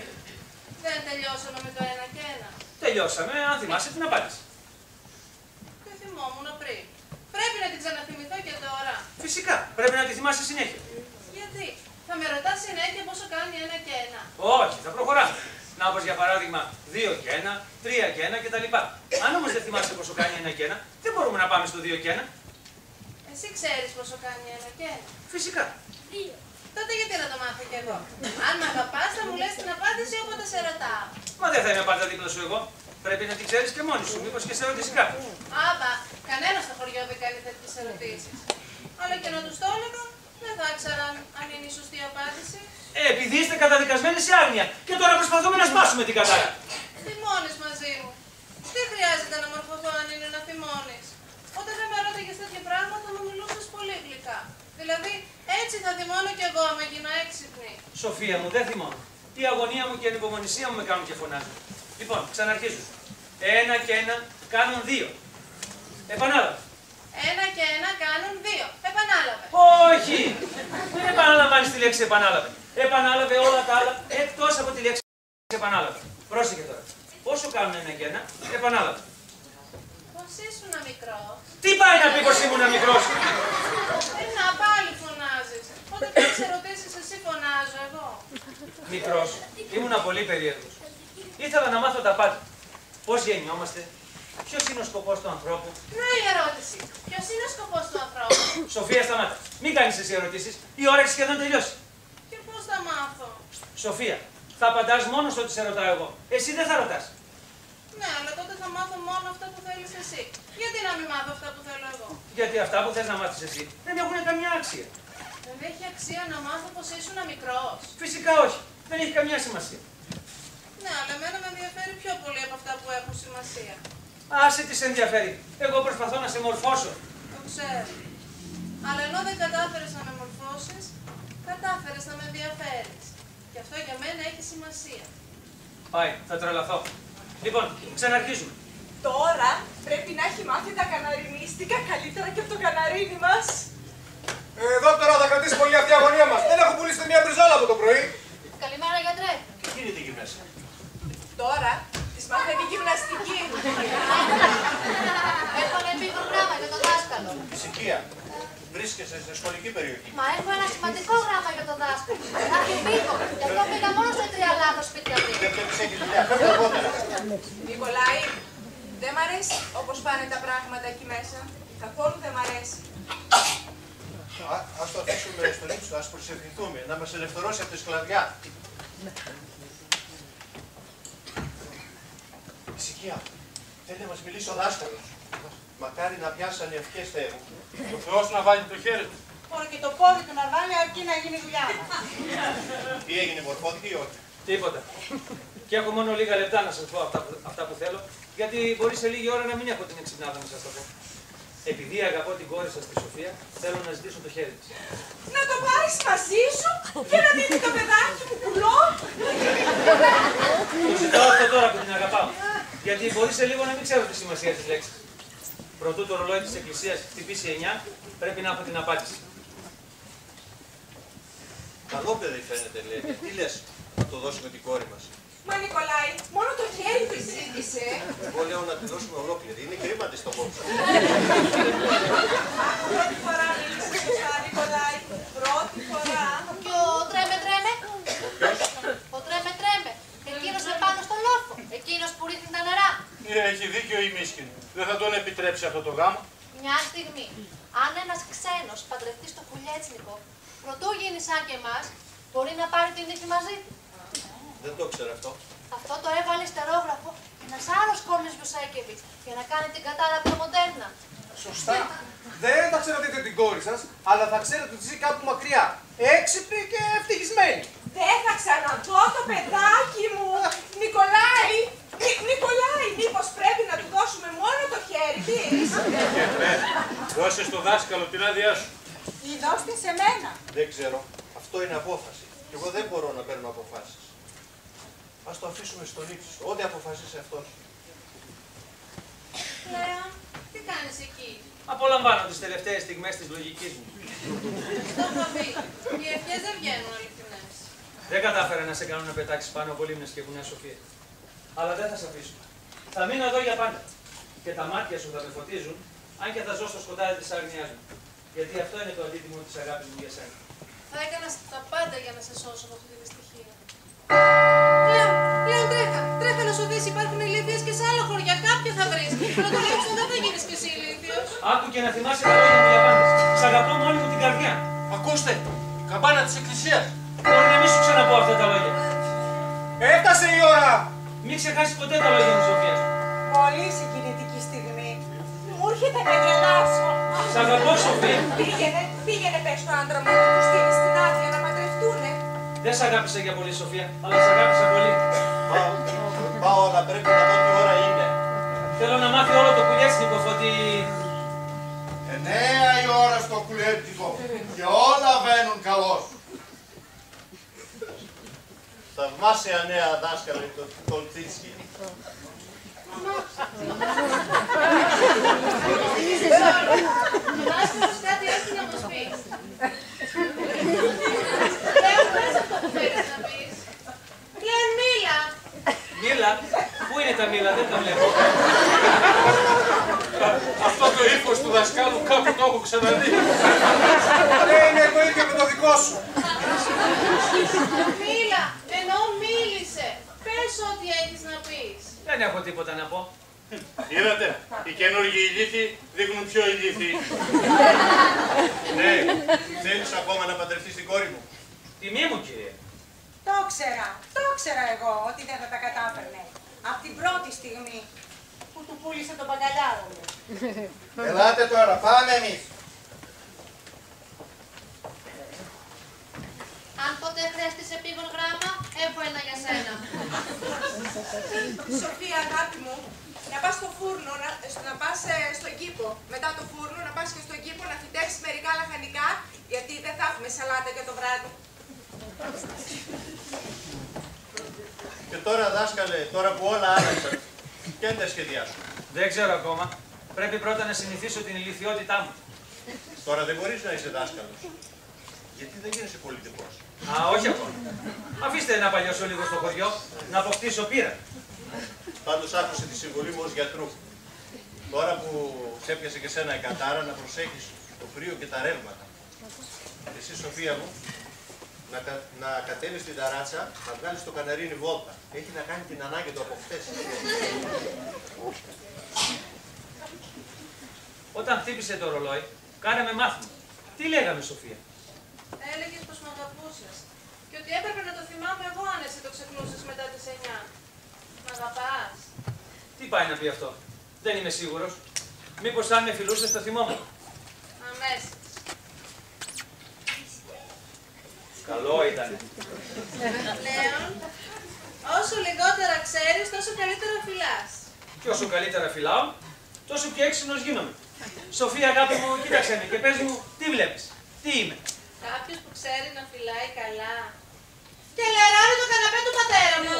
Δεν τελειώσαμε με το 1 και 1. Τελειώσαμε, αν θυμάσαι την απάντηση. Δεν θυμόμουν πριν. Πρέπει να την ξαναθυμηθώ και τώρα. Φυσικά, πρέπει να τη θυμάσαι συνέχεια. Γιατί? Θα με ρωτάς συνέχεια πόσο κάνει 1 και 1. Όχι, θα προχωράμε. Να όπως για παράδειγμα 2 και 1, 3 και 1 κτλ. Αν όμως δεν θυμάσαι πόσο κάνει 1 και 1, δεν μπορούμε να πάμε στο 2 και 1. Εσύ ξέρεις πόσο κάνει 1 και 1. Φυσικά. Τότε γιατί να το μάθω κι εγώ? Αν με αγαπάς θα μου λες την απάντηση όποτε σε ρωτάω. Μα δεν θα είμαι πάντα δίπλα σου εγώ. Πρέπει να την ξέρεις και μόνη σου, μήπως και σε ρωτήσει κάποιος. Άμπα, κανένας στο χωριό δεν κάνει τέτοιες ερωτήσεις. Αλλά και να τους το έλεγα, δεν θα ήξεραν αν είναι η σωστή απάντηση. Επειδή είστε καταδικασμένοι σε άγνοια και τώρα προσπαθούμε να σπάσουμε την κατάρα. Θυμώνεις μαζί μου. Δεν χρειάζεται να μορφωθώ αν είναι να θυμώνεις. Όταν δεν με ρώταγες τέτοια πράγματα μου μιλούσες πολύ γλυκά. Δηλαδή, έτσι θα θυμώνω κι εγώ άμα γίνω έξυπνη. Σοφία μου, δεν θυμώνω. Η αγωνία μου και η ανυπομονησία μου με κάνουν και φωνάζουν. Λοιπόν, ξαναρχίζω. 1 και 1 κάνουν 2. Επανάλαβε. 1 και 1 κάνουν 2. Επανάλαβε. Όχι! Δεν επαναλαμβάνεις τη λέξη επανάλαβε. Επανάλαβε όλα τα άλλα εκτός από τη λέξη επανάλαβε. Πρόσεχε τώρα. Πόσο κάνουν 1 και 1, επανάλαβε. Πως ήσουν μικρός. Τι πάει να πει πως ήμουν μικρός? Να πάλι φωνάζεις. Όταν κάνεις ερωτήσεις εσύ φωνάζω εγώ. Μικρός. Ήμουνα πολύ περίεργος. Ήθελα να μάθω τα πάντα. Πώς γεννιόμαστε, ποιος είναι ο σκοπός του ανθρώπου. Να η ερώτηση. Ποιος είναι ο σκοπός του ανθρώπου? Σοφία, σταμάτα. Μην κάνεις εσύ ερωτήσεις. Η ώρα έχει σχεδόν τελειώσει. Και πώς θα μάθω? Σοφία, θα απαντάς μόνο στο ότι σε ρωτάω εγώ. Εσύ δεν θα ρωτάς. Ναι, αλλά τότε θα μάθω μόνο αυτά που θέλεις εσύ. Γιατί να μην μάθω αυτά που θέλω εγώ? Γιατί αυτά που θες να μάθεις εσύ δεν έχουν καμιά αξία. Δεν έχει αξία να μάθω πως ήσουν μικρός. Φυσικά όχι. Δεν έχει καμιά σημασία. Ναι, αλλά εμένα με ενδιαφέρει πιο πολύ από αυτά που έχουν σημασία. Άσε τι σε ενδιαφέρει. Εγώ προσπαθώ να σε μορφώσω. Το ξέρω. Αλλά ενώ δεν κατάφερες να με μορφώσεις, κατάφερες να με ενδιαφέρεις. Και αυτό για μένα έχει σημασία. Πάει, θα τρελαθώ. Λοιπόν, ξαναρχίζουμε. Τώρα πρέπει να έχει μάθει τα καναρινίστικα καλύτερα και από το καναρίνι μας. Δόκτωρα, θα κρατήσει πολύ αυτή η αγωνία μας. Δεν έχω πουλήσει μια μπριζόλα από το πρωί. Καλημέρα, γιατρέ. Τι γίνεται εκεί μέσα? Τώρα της μαθαίνει γυμναστική. Έχω ένα επίκρο γράμμα για τον δάσκαλο. Ησυχία. Βρίσκεσαι σε σχολική περιοχή. Μα έχω ένα σημαντικό γράμμα για τον δάσκαλο. Να έχει πίκο. Γι' αυτό πήγα μόνο σε 3 λάθος σπίτια πριν. Δεν πρέπει να έχεις δουλειά. Φεύγω αργότερα. Νικολάη, Δεν μ' αρέσει όπως πάνε τα πράγματα εκεί μέσα. Καθόλου δεν μ' αρέσει. Ας το αφήσουμε στον ύψο, ας προσευχηθούμε, να μας ελευθερώσει από τη σκλαβιά. Ησυχία, θέλει να μας μιλήσει ο δάσκαλος. Μακάρι να πιάσαν οι ευχές Θεού. Ο Θεός να βάλει το χέρι του. Μόνο και το πόδι του να βάλει αρκεί να γίνει δουλειά μας. Τι έγινε, μορφώθηκε ή όχι? Τίποτα. Και έχω μόνο λίγα λεπτά να σας πω αυτά που θέλω, γιατί μπορεί σε λίγη ώρα να μην έχω την εξυπνάδα να σας το πω. Επειδή αγαπώ την κόρη σας, τη Σοφία, θέλω να ζητήσω το χέρι της. Να το πάρεις μαζί σου και να δίνει το παιδάκι μου πουλό. Το ζητάω αυτό τώρα που την αγαπάω. Γιατί μπορεί σε λίγο να μην ξέρω τη σημασία της λέξης. Προτού το ρολόι της Εκκλησίας χτυπήσει 9, πρέπει να έχω την απάντηση. Καλό παιδί φαίνεται, λέει. Τι λες, να το δώσουμε την κόρη μας? Μα Νικολάη, μόνο το χέρι της ζήτησε. Εγώ λέω να τη δώσουμε ολόκληρη. Είναι κρίμα της το κόψα. Πρώτη φορά μίλησε σωστά, Νικολάη. Πρώτη φορά. Και ο τρέμε. Ο τρέμε. Εκείνος με πάνω στο λόφο. Εκείνος που ρίχνει τα νερά. Έχει δίκιο η Μίσκιν. Δεν θα τον επιτρέψει αυτό το γάμο. Μια στιγμή, αν ένας ξένος παντρευτεί στο Κουλιέτσνικο, προτού γίνει σαν και εμάς, μπορεί να πάρει την νύχη μαζί του. Δεν το ξέρω αυτό. Αυτό το έβαλε στερόγραφο ένας άλλος κόμις Βουσέκεβιτς για να κάνει την κατάρα πιο μοντέρνα. Σωστά. Δεν θα ξέρετε την κόρη σας, αλλά θα ξέρετε ότι ζει κάπου μακριά. Έξυπνη και ευτυχισμένη. Δεν θα ξαναδώ το παιδάκι μου. Νικολάη, Νικολάη, μήπως πρέπει να του δώσουμε μόνο το χέρι της. Δώσε στο δάσκαλο την άδειά σου. Ή δώστε σε μένα. Δεν ξέρω. Αυτό είναι απόφαση. Και εγώ δεν μπορώ να παίρνω αποφάσεις. Ας το αφήσουμε στον ύψο. Ό,τι αποφασίσει αυτός. Λέων, τι κάνεις εκεί? Απολαμβάνω τις τελευταίες στιγμές της λογικής μου. Στο έχω πει, οι ευχές δεν βγαίνουν αληθινές. Δεν κατάφερα να σε κάνω να πετάξεις πάνω από λίμνες και βουνιά Σοφία. Αλλά δεν θα σε αφήσω. Θα μείνω εδώ για πάντα. Και τα μάτια σου θα με φωτίζουν, αν και θα ζω στο σκοτάδι της άγνοιάς μου. Γιατί αυτό είναι το αντίτιμο της αγάπης μου για σένα. Θα έκανα τα πάντα για να σε σώσω από αυτή τη δυστυχία. Λέων, τρέχα να σου δεις, υπάρχουν ηλίθιες και σε άλλα χωριά. Κάποια θα βρεις. Αλλά τουλάχιστον δεν θα γίνεις κι εσύ ηλίθιος. Άκου και να θυμάσαι τα λόγια μου για πάντες. Σ' αγαπώ με όλη μου την καρδιά. Ακούστε, καμπάνα της Εκκλησίας. Μπορεί να μην σου ξαναπώ αυτά τα λόγια. Έφτασε η ώρα! Μην ξεχάσεις ποτέ τα λόγια μου, Σοφία. Πολύ συγκινητική στιγμή. Μου έρχεται να γελάσω. Σ' αγαπώ, Σοφία. Πήγαινε πες στο άντρα μου ότι του στείλει στην άδεια να παντρευτούνε. Δεν σ' αγάπησα για πολύ, Σοφία, αλλά σ' αγάπησα πολύ. Πάω, αλλά πρέπει να δω τι ώρα είναι. Θέλω να μάθει όλο το Κουλιέτσνικο ότι... 9 η ώρα στο Κουλιέτσνικο και όλα βαίνουν καλώς. Θαυμάσια νέα δάσκαλε, το Κολτσίτσκι. Ο δάσκαλος κάτι έχει να μας πει. Λέων, πες αυτό που θέλεις να πεις. Λέων, μίλα. Μίλα, πού είναι τα μίλα, δεν τα βλέπω. Αυτό το ύφος του δασκάλου κάπου το έχω ξαναδεί. Είναι το ίδιο με το δικό σου. Μίλα, εννοώ μίλησε. Πες ό,τι έχεις να πεις. Δεν έχω τίποτα να πω. Είδατε, οι καινούργιοι ηλίθιοι δείχνουν πιο ηλίθιοι. Ναι, θέλεις ακόμα να παντρευτείς την κόρη μου? Τιμή μου, κύριε. Το ήξερα εγώ ότι δεν θα τα κατάφερνε. Από την πρώτη στιγμή που του πούλησε τον μπαγκαλιάρο μου. Ελάτε τώρα, πάμε εμείς. Αν ποτέ χρειαστείς επίγον γράμμα, έχω ένα για σένα. Σοφία, αγάπη μου, να πας στο φούρνο, να πας στον κήπο. Μετά το φούρνο, να πας και στον κήπο να φυτέψεις μερικά λαχανικά, γιατί δεν θα έχουμε σαλάτα για το βράδυ. Και τώρα δάσκαλε, τώρα που όλα άλλαξαν, ποια είναι τα σχέδιά σου? Δεν ξέρω ακόμα. Πρέπει πρώτα να συνηθίσω την ηλιθιότητά μου. Τώρα δεν μπορείς να είσαι δάσκαλος. Γιατί δεν γίνεσαι πολιτικός? Α, όχι ακόμα. Αφήστε να παλιώσω λίγο στο χωριό, να αποκτήσω πείρα. Πάντως άκουσε τη συμβουλή μου ως γιατρού. Τώρα που σε έπιασε και σένα η κατάρα, να προσέχεις το κρύο και τα ρεύματα. Εσύ, Σοφία μου, να κατέβεις στην ταράτσα, να βγάλεις το καναρίνι βόλτα. Έχει να κάνει την ανάγκη του από χτες. Όταν χτύπησε το ρολόι, κάναμε μάθημα. Τι λέγαμε, Σοφία? Έλεγες πως με αγαπούσες και ότι έπρεπε να το θυμάμαι εγώ αν εσύ το ξεχνούσες μετά τις 9. Μ' αγαπάς? Τι πάει να πει αυτό? Δεν είμαι σίγουρος. Μήπως αν με φιλούσες το θυμόμαι? Αμέσως. Καλό ήταν. Λέων, όσο λιγότερα ξέρεις, τόσο καλύτερα φυλάς. Και όσο καλύτερα φυλάω, τόσο πιο έξυπνος γίνομαι. Σοφία, αγάπη μου, κοίταξε με και πες μου, τι βλέπεις, τι είμαι? Κάποιος που ξέρει να φυλάει καλά. Και λερώνει το καναπέ του πατέρα μου.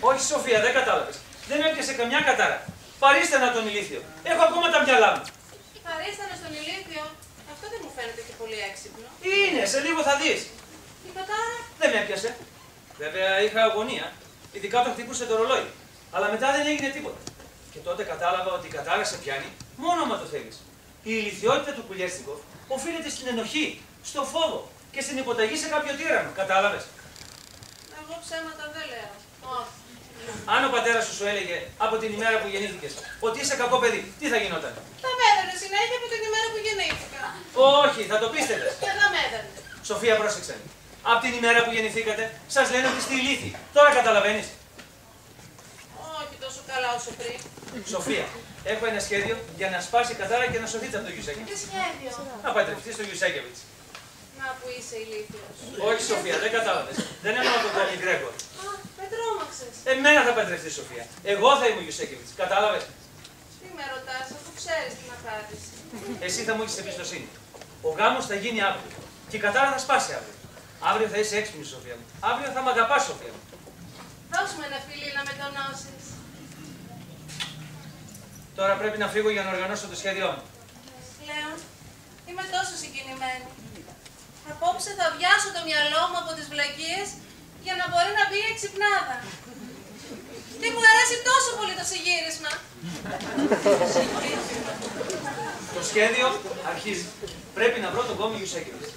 Όχι, Σοφία, δεν κατάλαβες. Δεν έπιασε καμιά κατάρα. Παρίστε να τον ηλίθιο. Έχω ακόμα τα μυαλά μου. Παρίστανε στον ηλίθιο. Αυτό δεν μου φαίνεται και πολύ έξυπνο. Είναι, σε λίγο θα δεις. Η κατάρα. Δεν με έπιασε. Βέβαια είχα αγωνία. Ειδικά όταν χτύπουσε το ρολόι. Αλλά μετά δεν έγινε τίποτα. Και τότε κατάλαβα ότι η κατάρα σε πιάνει μόνο άμα το θέλεις. Η ηλιθιότητα του Κουλιέρστικοφ οφείλεται στην ενοχή, στο φόβο και στην υποταγή σε κάποιο τύραννο. Κατάλαβες? Εγώ ψέματα δεν λέω. Όχι. Αν ο πατέρας σου έλεγε από την ημέρα που γεννήθηκες ότι είσαι κακό παιδί, τι θα γινόταν? Θα με έδερνε συνέχεια από την ημέρα που γεννήθηκα. Όχι, θα το πίστευες. Και θα με έδερνε. Σοφία, πρόσεξε. Από την ημέρα που γεννηθήκατε, σας λένε ότι είστε ηλίθιοι. Τώρα καταλαβαίνεις? Όχι τόσο καλά όσο πριν. Σοφία, έχω ένα σχέδιο για να σπάσει η κατάρα και να σωθείτε από το Γιουσέκεβιτς. Τι σχέδιο? Να παντρευτείς στο Γιουσέκεβιτς. Να που είσαι ηλίθιος. Όχι, Σοφία, δεν κατάλαβες. Δεν εννοώ τον Τόμι Γκρέγκορ. Α, με τρόμαξες. Εμένα θα παντρευτείς, Σοφία. Εγώ θα είμαι ο Γιουσέκεβιτς. Κατάλαβες? Τι με ρωτάς, αφού ξέρεις την απάντηση. Εσύ θα μου έχεις εμπιστοσύνη. Ο γάμος θα γίνει αύριο. Και η κατάρα θα σπάσει αύριο. Αύριο θα είσαι έξυπνη, Σοφία μου. Αύριο θα μ' αγαπάς, Σοφία μου. Δώσ' μου ένα φιλί να με τονώσεις. Τώρα πρέπει να φύγω για να οργανώσω το σχέδιό μου. Λέων, είμαι τόσο συγκινημένη. Απόψε θα βιάσω το μυαλό μου από τις βλακίες για να μπορεί να μπει η εξυπνάδα. Τι μου αρέσει τόσο πολύ το συγγύρισμα. Το σχέδιο αρχίζει. Πρέπει να βρω τον Κόμι Γιουσέκεβιτς.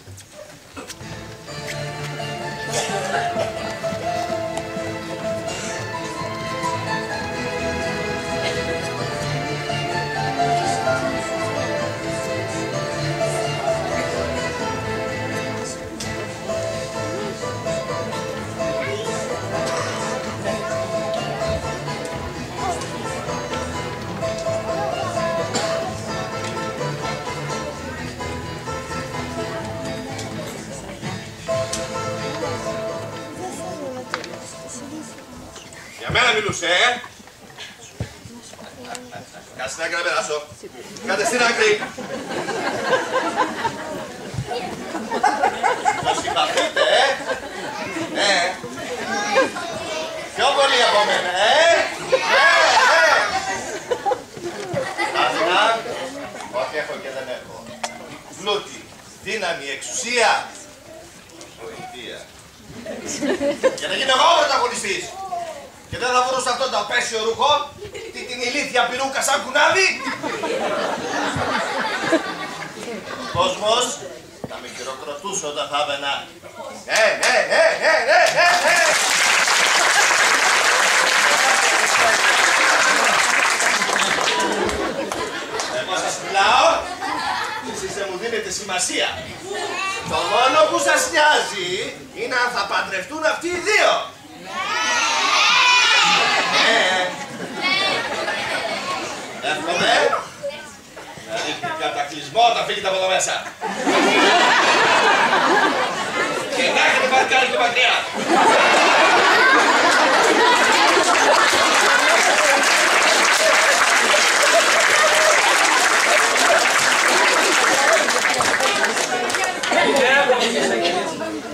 Για μένα μιλούσε, Κάτσε στην άκρη να περάσω. Κάτε στην άκρη. Θα συμπαθείτε, Πιο πολύ από μένα, Άσχα. Όχι έχω και δεν έχω. Πλούτη, δύναμη, εξουσία. Βοηθεία. Για να γίνω εγώ ο πρωταγωνιστής. Και δεν θα βρω σε αυτό το απέσιο ρούχο την ηλίθια πυρούκα σαν κουνάδι. Κόσμος θα με χειροκροτούσε όταν θα έβαινα. Εγώ σας μιλάω και εσείς δεν μου δίνετε σημασία. Το μόνο που σας νοιάζει είναι αν θα παντρευτούν αυτοί οι δύο. Εύχομαι να ρίχνει κατακλυσμό όταν φύγετε από εδώ μέσα. Και να έχετε παρκάρει και μακριά.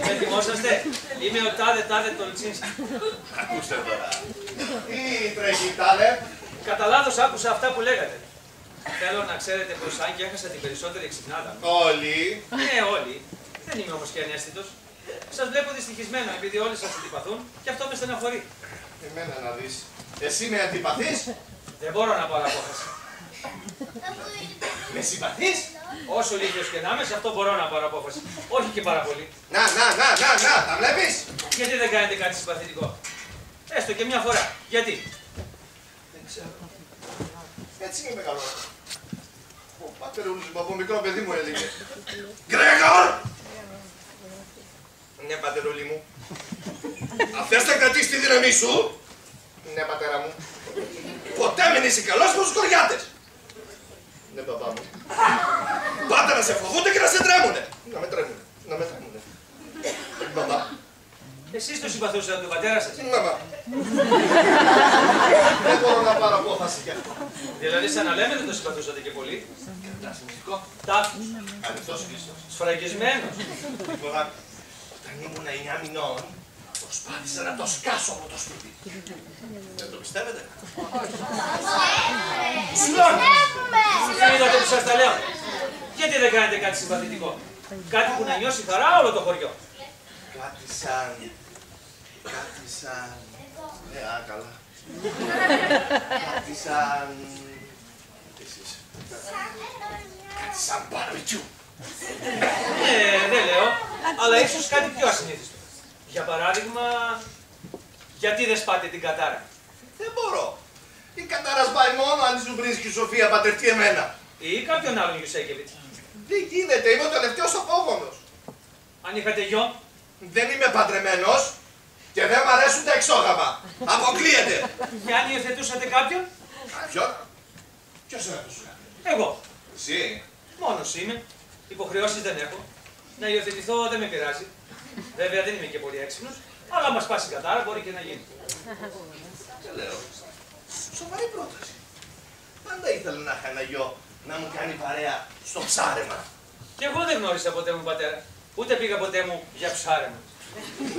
Ετοιμόσαστε. Είμαι ο τάδε Τολτσίνσκι. Ακούστε τώρα. Τι τρέχει τάδε? Κατά λάθος άκουσα αυτά που λέγατε. Θέλω να ξέρετε πως αν και έχασα την περισσότερη εξυπνάδα. Όλοι. Ναι, όλοι. Δεν είμαι όμως και ανέστητος. Σας βλέπω δυστυχισμένο επειδή όλοι σας αντιπαθούν και αυτό με στεναχωρεί. Εμένα να δεις. Εσύ με αντιπαθείς? Δεν μπορώ να πάρω απόφαση. Με συμπαθείς? Όσο λίγος και να είμαι, σε αυτό μπορώ να πάρω απόφαση. Όχι και πάρα πολύ. Να, τα βλέπεις? Γιατί δεν κάνετε κάτι συμπαθητικό? Έστω και μια φορά. Γιατί? Δεν ξέρω. Έτσι είμαι καλό. Πατερούλης μου, από μικρό παιδί μου έλεγε. Γκρέγορ! Ναι, πατερούλη μου. Αν θες να κρατήσεις τη δύναμή σου. Ναι, πατέρα μου. Ποτέ μην είσαι καλός προς τους κοριάτες. Ναι, παπά μου. Πάντα να σε φοβούνται και να σε τρέμουνε. Να με τρέμουνε. Να με τρέμουνε. Μαμά. Εσείς το συμπαθούσατε τον πατέρα σας. Μαμά. Δεν μπορώ να πάρω απόφαση γι' αυτό. Δηλαδή, σαν να λέμε, δεν το συμπαθούσατε και πολύ. Κρατάς μυστικό. Τάφος. Ανοιχτός Χριστός. Σφραγισμένος. Λοιπόν, όταν ήμουν 9 μηνών, προσπάθησα να το σκάσω από το σπίτι. Δεν το πιστεύετε? Συγγνώμη. Είδατε που σας τα λέω. Γιατί δεν κάνετε κάτι συμπαθητικό? Κάτι που να νιώσει χαρά όλο το χωριό. Κάτι σαν... καλά. Κάτι σαν... Εσείς. Κάτι σαν μπαρμπεκιού. Δεν λέω, αλλά ίσως κάτι πιο ασυνήθιστο. Για παράδειγμα, γιατί δεν σπάτε την κατάρα? Δεν μπορώ. Η κατάρα σπάει μόνο αν η Ζουμπρίνης και η Σοφία παντρευτεί εμένα. Ή κάποιον άλλον Γιουσέκεβιτς. Δεν γίνεται, είμαι ο τελευταίος απόγονος. Αν είχατε γιο. Δεν είμαι παντρεμένος και δεν μ' αρέσουν τα εξόγαμα. Αποκλείεται. Και αν υιοθετούσατε κάποιον? Κάποιον? Ποιος είναι αυτός? Εγώ. Εσύ? Μόνος είμαι. Υποχρεώσεις δεν έχω. Να υιοθετηθώ δεν με πειράζει. Βέβαια δεν είμαι και πολύ έξυπνος, αλλά άμα σπάσει κατάρα μπορεί και να γίνει. Και λέω, σοβαρή πρόταση. Πάντα ήθελα να είχα ένα γιο να μου κάνει παρέα στο ψάρεμα. Και εγώ δεν γνώρισα ποτέ μου πατέρα. Ούτε πήγα ποτέ μου για ψάρεμα.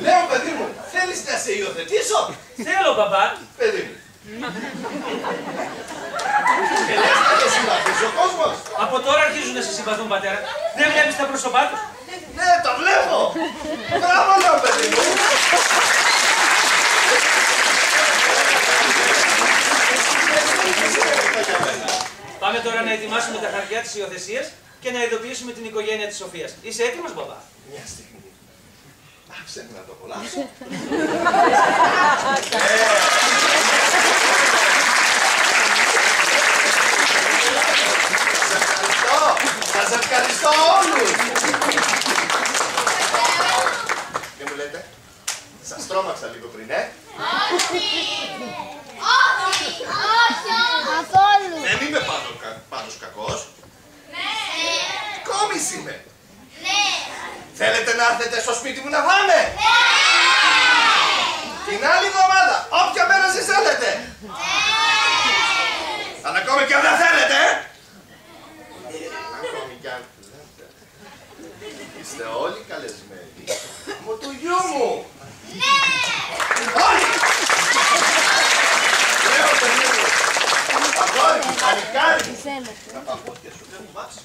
Λέω, παιδί μου, θέλεις να σε υιοθετήσω? Θέλω, παπά. Παιδί μου. Και λες να σε συμπαθήσει ο κόσμος. Από τώρα αρχίζουν να σε συμπαθούν, πατέρα. Δεν βλέπεις τα πρόσωπά τους? Ναι, το βλέπω. Μπράβο, λέω, παιδί μου. Πάμε τώρα να ετοιμάσουμε τα χαρτιά της υιοθεσίας και να ειδοποιήσουμε την οικογένεια της Σοφίας. Είσαι έτοιμος, μπαμπά? Μια στιγμή. Άφησε με να το απολαύσω. Σας ευχαριστώ όλους. Και μου λέτε, σας τρόμαξα λίγο πριν, Καθόλου. Δεν είμαι πάντως κακός. Ναι. Κόμις είμαι. Ναι. Θέλετε να έρθετε στο σπίτι μου να φάμε? Ναι. Την άλλη εβδομάδα, όποια μέρα εσείς θέλετε. Ναι. Αν ακόμη και αν δεν θέλετε. Ακόμη και αν δεν θέλετε. Είστε όλοι καλεσμένοι από το γιο μου. Ναι. Όλοι. Λέω παιδί μου. Αγόρι μου, παλικάρι μου. Τα παπούτσια σου δεν μου βάζει.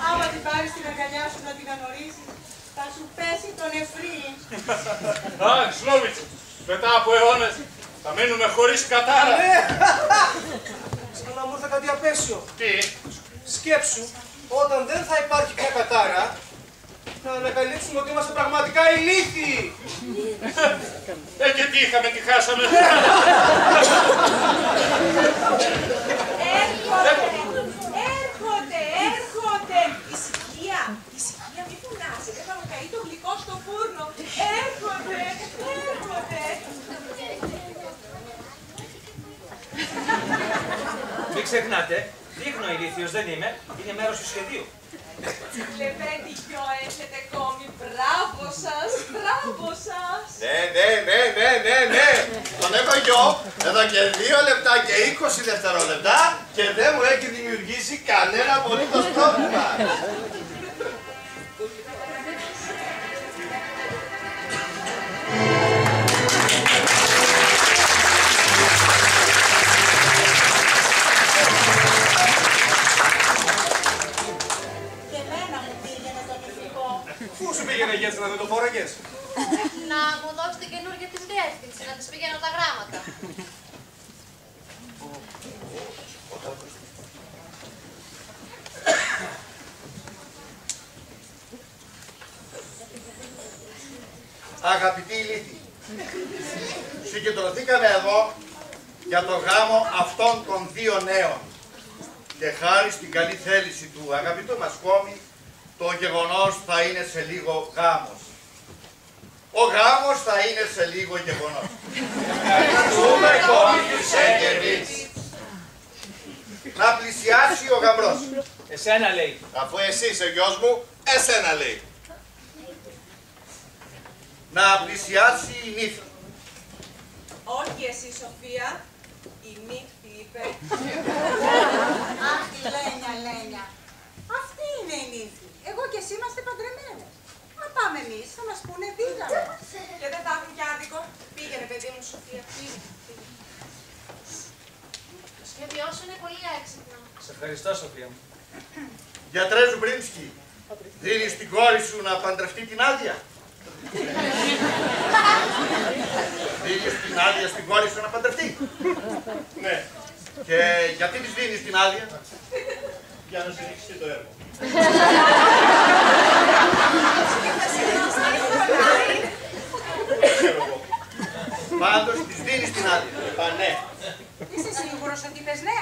Άμα την πάρεις στην αγκαλιά σου να την ανορίζεις, θα σου πέσει το νεφρί. Α, Σλόβιτς, μετά από αιώνες θα μείνουμε χωρίς κατάρα. Ναι! Σαν να μου ήρθε κάτι απέσιο. Τι? Σκέψου, όταν δεν θα υπάρχει πια κατάρα, να ανακαλύψουμε ότι είμαστε πραγματικά ηλίθιοι. Και τι είχαμε, τι χάσαμε. Έρχονται. Ησυχία, μη φωνάζετε, θα μου καεί το γλυκό στο φούρνο. Έρχονται. Μην ξεχνάτε, δείχνω ηλίθιος δεν είμαι, είναι μέρος του σχεδίου. Λεβέντη γιο έχετε ακόμη, μπράβο σας. Ναι. Τον έχω γιο εδώ και 2 λεπτά και 20 δευτερόλεπτα και δεν μου έχει δημιουργήσει κανένα απολύτως πρόβλημα. να μου δώσει την καινούργια της διεύθυνση, να της πηγαίνω τα γράμματα. Αγαπητοί ηλίθιοι, συγκεντρωθήκαμε εδώ για το γάμο αυτών των δύο νέων και χάρη στην καλή θέληση του αγαπητού μας κόμι, το γεγονός θα είναι σε λίγο γάμος. Ο γάμος θα είναι σε λίγο γεγονός. Ευχαριστούμε κόμι Σέκεβιτς. Να πλησιάσει ο γαμπρός. Εσένα λέει. Αφού εσύ είσαι γιος μου, εσένα λέει. Να πλησιάσει η νύφη. Όχι εσύ, Σοφία. Η νύχτη είπε. Αχ, Λένια. Αυτή είναι η νύφη. Εγώ και εσύ είμαστε παντρεμένες. Αν πάμε εμείς, θα μας πούνε δίγαμε. Και δεν θα έχουν κι άδικο. Πήγαινε, παιδί μου, Σοφία. Πήγαινε. Το σχέδιό σου είναι πολύ έξυπνο. Σε ευχαριστώ, Σοφία μου. Γιατρέ Ζουμπρίνσκι, δίνεις την κόρη σου να παντρευτεί την άδεια. Δίνεις την άδεια στην κόρη σου να παντρευτεί. Ναι. Και γιατί της δίνεις την άδεια? Για να συνεχιστεί το έργο. Πάντως της δίνεις την άδεια. Ναι. Είσαι σίγουρος ότι είπες ναι?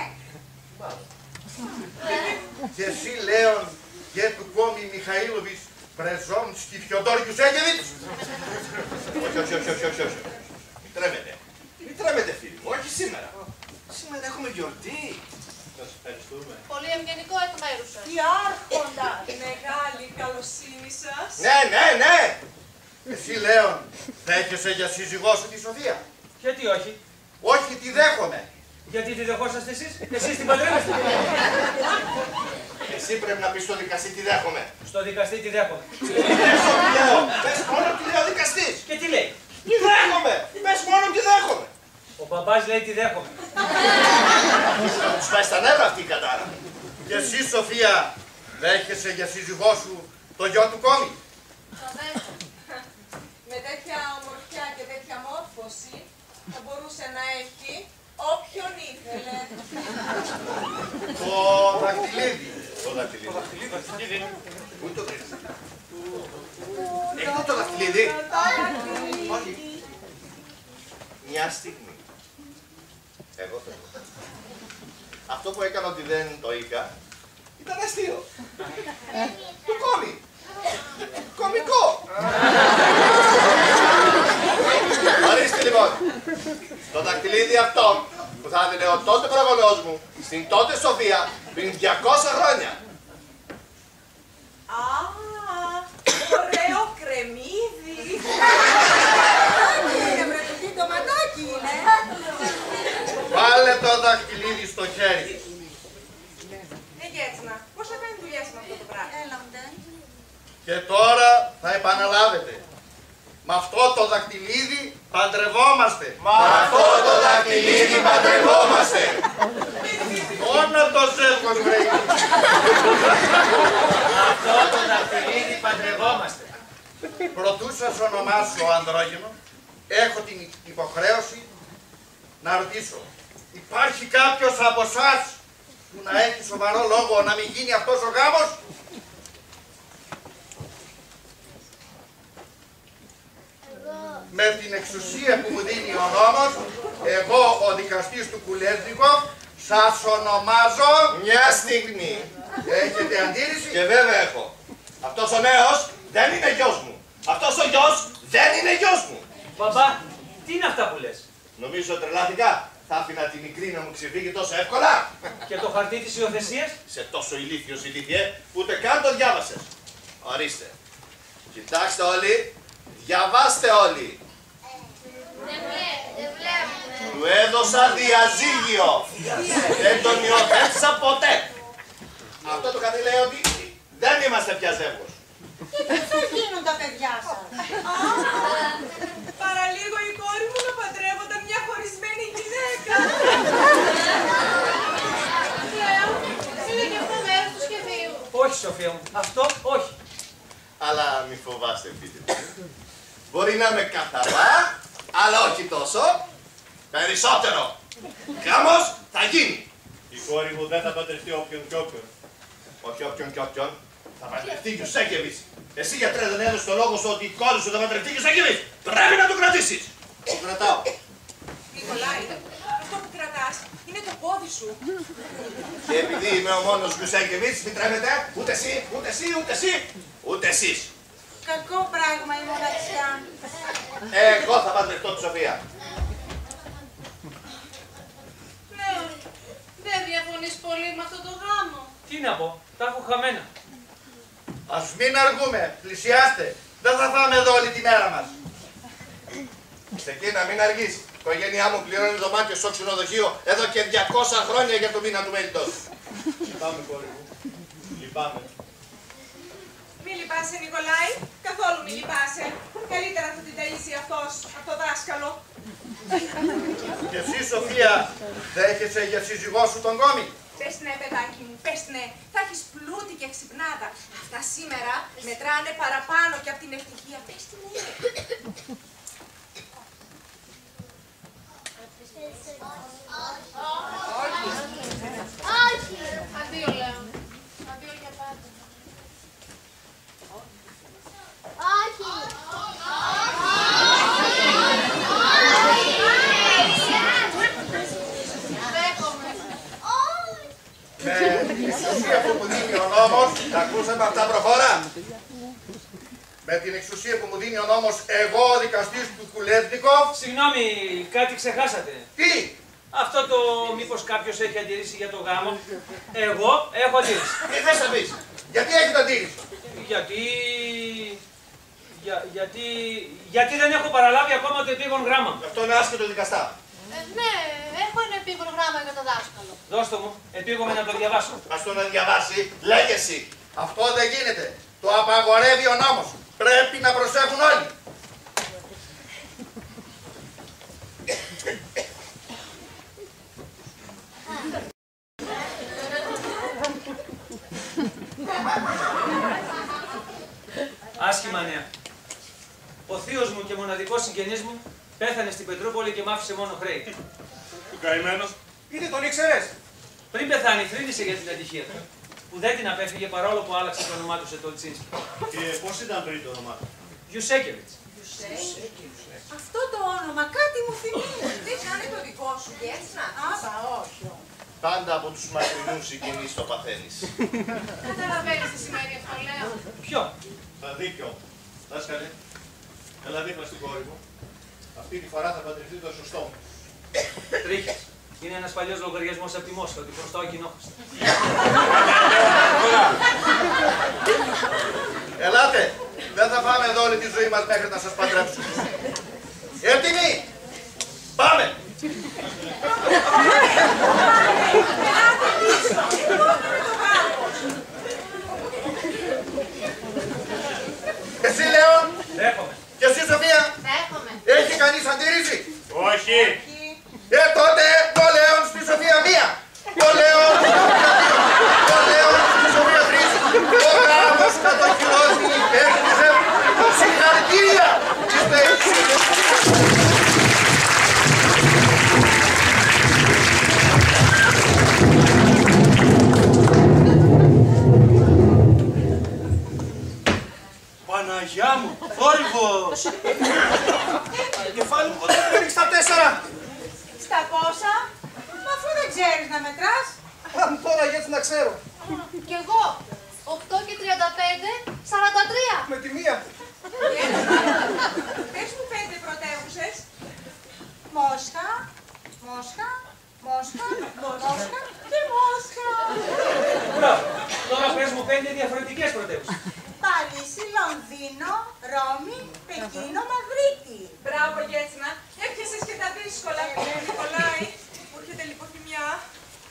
Και εσύ, Λέων, και του κόμι Μιχαήλοβιτς, Πρεζόμσκι, Φιοντόριου Σέκεβιτς. Όχι. Μην τρέμετε φίλοι μου, όχι σήμερα. Σήμερα έχουμε γιορτή. Σας ευχαριστούμε. Πολύ ευγενικό εκ μέρους σας. Η άρχοντα. Μεγάλη καλοσύνη σας. Ναι. Εσύ, Λέων, δέχεσαι για σύζυγό σου τη Σοφία? Γιατί όχι. Όχι, τη δέχομαι. Γιατί τη δεχόσαστε εσείς? Εσείς την παντρεύεστε. Εσύ πρέπει να πεις στο δικαστή τι δέχομαι. Στο δικαστή τη δέχομαι. Πες μόνο τι λέει ο δικαστής. Και τι λέει? Τι δέχομαι. Πες μόνο τι δέχομαι. Ο μπαμπάς λέει τι δέχομαι. Θα τους πάει στα νεύρα αυτή η κατάρα. Και εσύ, Σοφία, δέχεσαι για σύζυγό σου το γιο του κόμι? Το δέχομαι. Με τέτοια ομορφιά και τέτοια μόρφωση θα μπορούσε να έχει όποιον ήθελε. Το δαχτυλίδι. Το δαχτυλίδι. Πού είναι το δαχτυλίδι? Έχετε το δαχτυλίδι? Όχι. Μια στιγμή. Εγώ θέλω. Αυτό που έκανα ότι δεν το είχα ήταν αστείο. Του κόμι. Κομικό. Ορίστε λοιπόν. Το δακτυλίδι αυτό που θα έδινε ο τότε προγονός μου στην τότε Σοφία πριν 200 χρόνια. Α, ωραίο κρεμμύδι. Τι ντοματάκι είναι. Βάλε το δαχτυλίδι στο χέρι. Γέτσνα, πώς θα κάνει δουλειές με αυτό το πράγμα? Έλα μντε. Και τώρα θα επαναλάβετε. Με αυτό το δαχτυλίδι παντρευόμαστε. Με αυτό το δακτυλίδι παντρευόμαστε. Μόνο το ζεύγος βρέχει. Αυτό το δαχτυλίδι παντρευόμαστε. Προτού σας ονομάσω ανδρόγυνο, έχω την υποχρέωση να ρωτήσω. Υπάρχει κάποιος από εσάς που να έχει σοβαρό λόγο να μην γίνει αυτός ο γάμος? Με την εξουσία που μου δίνει ο νόμος, εγώ ο δικαστής του Κουλέτζικοφ σας ονομάζω... Μια στιγμή. Έχετε αντίρρηση? Και βέβαια έχω. Αυτός ο νέος δεν είναι γιος μου. Αυτός ο γιος δεν είναι γιος μου. Μπαμπά, τι είναι αυτά που λες? Νομίζω τρελάθηκα. Θα άφηνα τη μικρή να μου ξεφύγει τόσο εύκολα. Και το χαρτί της υιοθεσίας? Σε τόσο ηλίθιος ηλίθιε, ούτε καν το διάβασες. Ορίστε. Κοιτάξτε όλοι. Διαβάστε όλοι. Δεν βλέπουμε. Του έδωσα διαζύγιο. Δεν τον υιοθέτησα ποτέ. Αυτό το κάτι λέει ότι δεν είμαστε πια ζεύγος. Και τι θα γίνουν τα παιδιά σας? Παραλίγο η κόρη μου να παντρεύονταν μια χωρισμένη γυναίκα. Είναι και αυτό μέρος του σχεδίου. Όχι, Σοφία μου. Αυτό όχι. Αλλά μη φοβάστε, φίλοι μου. Μπορεί να είμαι καθαρά, αλλά όχι τόσο. Περισσότερο. Γάμος θα γίνει. Η κόρη μου δεν θα παντρευτεί όποιον κι όποιον. Όχι όποιον κι όποιον. Θα παντρευτεί Γιουσέκεβιτς. Εσύ γιατρέ δεν έδωσες το λόγο σου ότι η κόρη σου θα παντρευτεί Γιουσέκεβιτς. Πρέπει να το κρατήσεις. Το κρατάω. Νικολάη, αυτό που κρατάς είναι το πόδι σου. Και επειδή είμαι ο μόνος Γιουσέκεβιτς, μην τρέμετε ούτε εσύ, ούτε εσύ, ούτε εσύ, ούτε εσείς. Κακό πράγμα η μοναξιά. Εγώ θα παντρευτώ τη Σοφία. Ναι, δεν διαφωνείς πολύ με αυτό το γάμο. Τι να πω, τα έχω χαμένα. Ας μην αργούμε, πλησιάστε. Δεν θα φάμε εδώ όλη τη μέρα μας. Ξεκίνα, μην αργείς. Η οικογένειά μου πληρώνει δωμάτιο στο ξενοδοχείο εδώ και 200 χρόνια για το μήνα του μέλητος. Λυπάμαι, κόρη μου. Λυπάμαι. Μη λυπάσαι, Νικολάη. Καθόλου μη λυπάσαι. Καλύτερα θα την ταΐσει αυτός, αυτό δάσκαλο. Και εσύ, Σοφία, δέχεσαι για σύζυγό σου τον Κόμη. Πες ναι, παιδάκι μου, πες ναι. Θα έχεις πλούτη και ξυπνάδα. Αυτά σήμερα μετράνε παραπάνω και από την ευτυχία. Πες τι ναι. Όχι. Αντίο, λέω. Αντίο για πάντα. Όχι. Δέχομαι. Με την εξουσία που μου δίνει ο νόμος, τα ακούσαμε αυτά προχώρα. Με την εξουσία που μου δίνει ο νόμος, εγώ ο δικαστής του Κουλέτνικοφ. Συγγνώμη, κάτι ξεχάσατε. Τι! Αυτό το μήπως κάποιος έχει αντιρρήσει για το γάμο. Εγώ έχω αντιρρήσει. Τι θες να πεις, γιατί έχετε αντίρρηση. Γιατί δεν έχω παραλάβει ακόμα το επίγον γράμμα. Αυτό είναι άσχετο δικαστά. Ναι, έχω ένα επίγον γράμμα για το δάσκαλο. Δώστε μου, επίγομαι να το διαβάσω. Ας το να διαβάσει, λέγε εσύ. Αυτό δεν γίνεται. Το απαγορεύει ο νόμος. Πρέπει να προσέχουν όλοι. Άσχημα νέα. Ο θείος μου και μοναδικός συγγενής μου πέθανε στην Πετρούπολη και μ' άφησε μόνο χρέη. Του καημένος. Είτε τον ήξερες. Πριν πεθάνει, θρύνησε για την ατυχία του, που δεν την απέφυγε παρόλο που άλλαξε το όνομά του σε Τολτσίνσκι. Και πώς ήταν πριν το όνομά του. Γιουσέκεβιτς. Αυτό το όνομα κάτι μου θυμίζει. Δεν είναι το δικό σου, έτσι να. Άμπα, όχι. Πάντα από τους μακρινούς συγγενείς το παθαίνεις. Καταλαβαίνεις τι σημαίνει αυτό, λέω. Ποιο? Θα δίκιο. Δάσκαλε, έλα δίπλα στην κόρη μου. Αυτή τη φορά θα παντρευτεί το σωστό μου. Τρίχες. Είναι ένας παλιός λογαριασμός από τη Μόσχα, ότι χρωστάω κοινόχρηστα. Ελάτε. Δεν θα φάμε εδώ όλη τη ζωή μας μέχρι να σας παντρέψουμε. Έτοιμοι. Πάμε. Εσύ, Λέων. Δέχομαι. Και εσύ, Σοφία. Δέχομαι. Έχει κανείς αντίρρηση. Όχι. Τότε το Λέων στη Σοφία 1. Το Λέων στη Σοφία 2. Το Λέων στη Σοφία 3. Ο γάμος κατοχυρώσει υπέρχιζε. Συγχαρητήρια. Παναγιά μου, θόρυβος. Κεφάλι μου, δεν παίρνει στα 4. Στα πόσα, αφού δεν ξέρεις να μετράς. Αν τώρα γιατί να ξέρω. Κι εγώ. 8 και 35, 43. Με τη μία. Πες μου 5 πρωτεύουσες. Μόσχα, Μόσχα, Μόσχα, Μόσχα και Μόσχα. Μπράβο. Τώρα πες μου 5 διαφορετικές πρωτεύουσες. Παρίσι, Λονδίνο, Ρώμη, Πεκίνο, Μαδρίτη. Μπράβο, Γέτσνα. Έπιασες και τα δύσκολα. Νικολάη, μου έρχεται λιποθυμιά.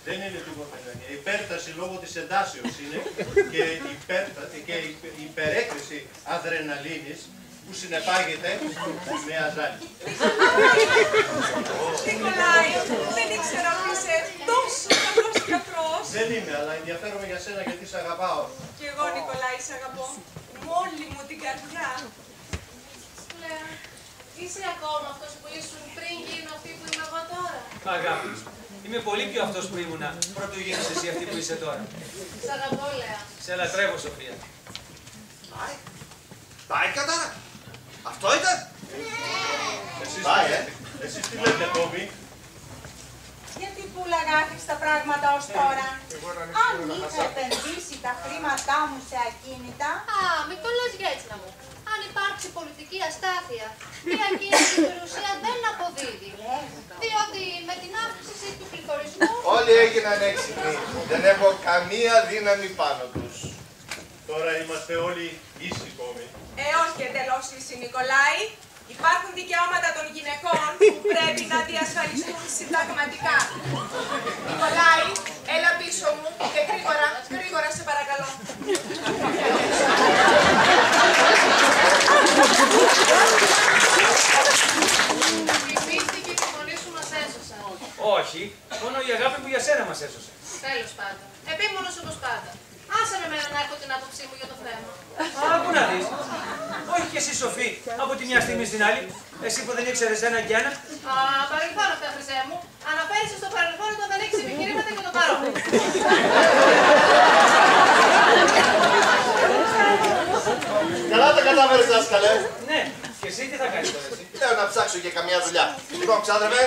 Δεν είναι τίποτα. Η υπέρταση λόγω της εντάσεως είναι και η υπερέκριση αδρεναλίνης που συνεπάγεται με αζάλι. Νικολάη, δεν ήξερα ότι είσαι τόσο καλός γιατρός. Δεν είμαι, αλλά ενδιαφέρομαι για σένα γιατί σε αγαπάω. Κι εγώ, Νικολάη, σε αγαπώ. Με όλη μου την καρδιά. Λέα, είσαι ακόμα αυτός που ήσουν πριν γίνω αυτή που είμαι εγώ τώρα? Αγάπη, είμαι πολύ πιο αυτός που ήμουνα πρωτού γίνεις εσύ αυτή που είσαι τώρα. Σ' αγαπώ, Λέα. Σε λατρεύω, Σοφία. Πάει κατάρα. Αυτό ήταν. Εσείς τι λέτε, Τόμι? Γιατί πουλάγα άφηξε τα πράγματα ως τώρα? Αν είχα επενδύσει τα χρήματά μου σε ακίνητα... Α, μην το λες Γέτσνα μου. Αν υπάρξει πολιτική αστάθεια, η ακίνητη περιουσία δεν αποδίδει. Διότι με την αύξηση του πληθωρισμού... Όλοι έγιναν έξυπνοι. Δεν έχω καμία δύναμη πάνω τους. Τώρα είμαστε όλοι ίσοι, Τόμι. Όχι εντελώς ίση, Νικολάη. Υπάρχουν δικαιώματα των γυναικών που πρέπει να διασφαλιστούν συνταγματικά. Νικολάη, έλα πίσω μου και γρήγορα, γρήγορα σε παρακαλώ. Η πίστη και η φωνή σου μας έσωσαν. Όχι, μόνο η αγάπη που για σένα μας έσωσε. Τέλος πάντων. Επίμονος όπως πάντα. Άσε με εμένα να έχω την άποψή μου για το θέμα. Α, πού να δεις. Όχι και εσύ, Σοφή, από τη μια στιγμή στην άλλη. Εσύ που δεν ήξερες ένα και ένα. Α, παρελθόν αυτά, Χρυσέ μου. Αναφέρεσαι στο παρελθόν όταν δεν έχεις επιχειρήματα για το παρόν. Καλά τα κατάφερες, δάσκαλε. Ναι, και εσύ τι θα κάνεις τώρα εσύ? Λέω να ψάξω για καμιά δουλειά. Λοιπόν, ξάδερφε,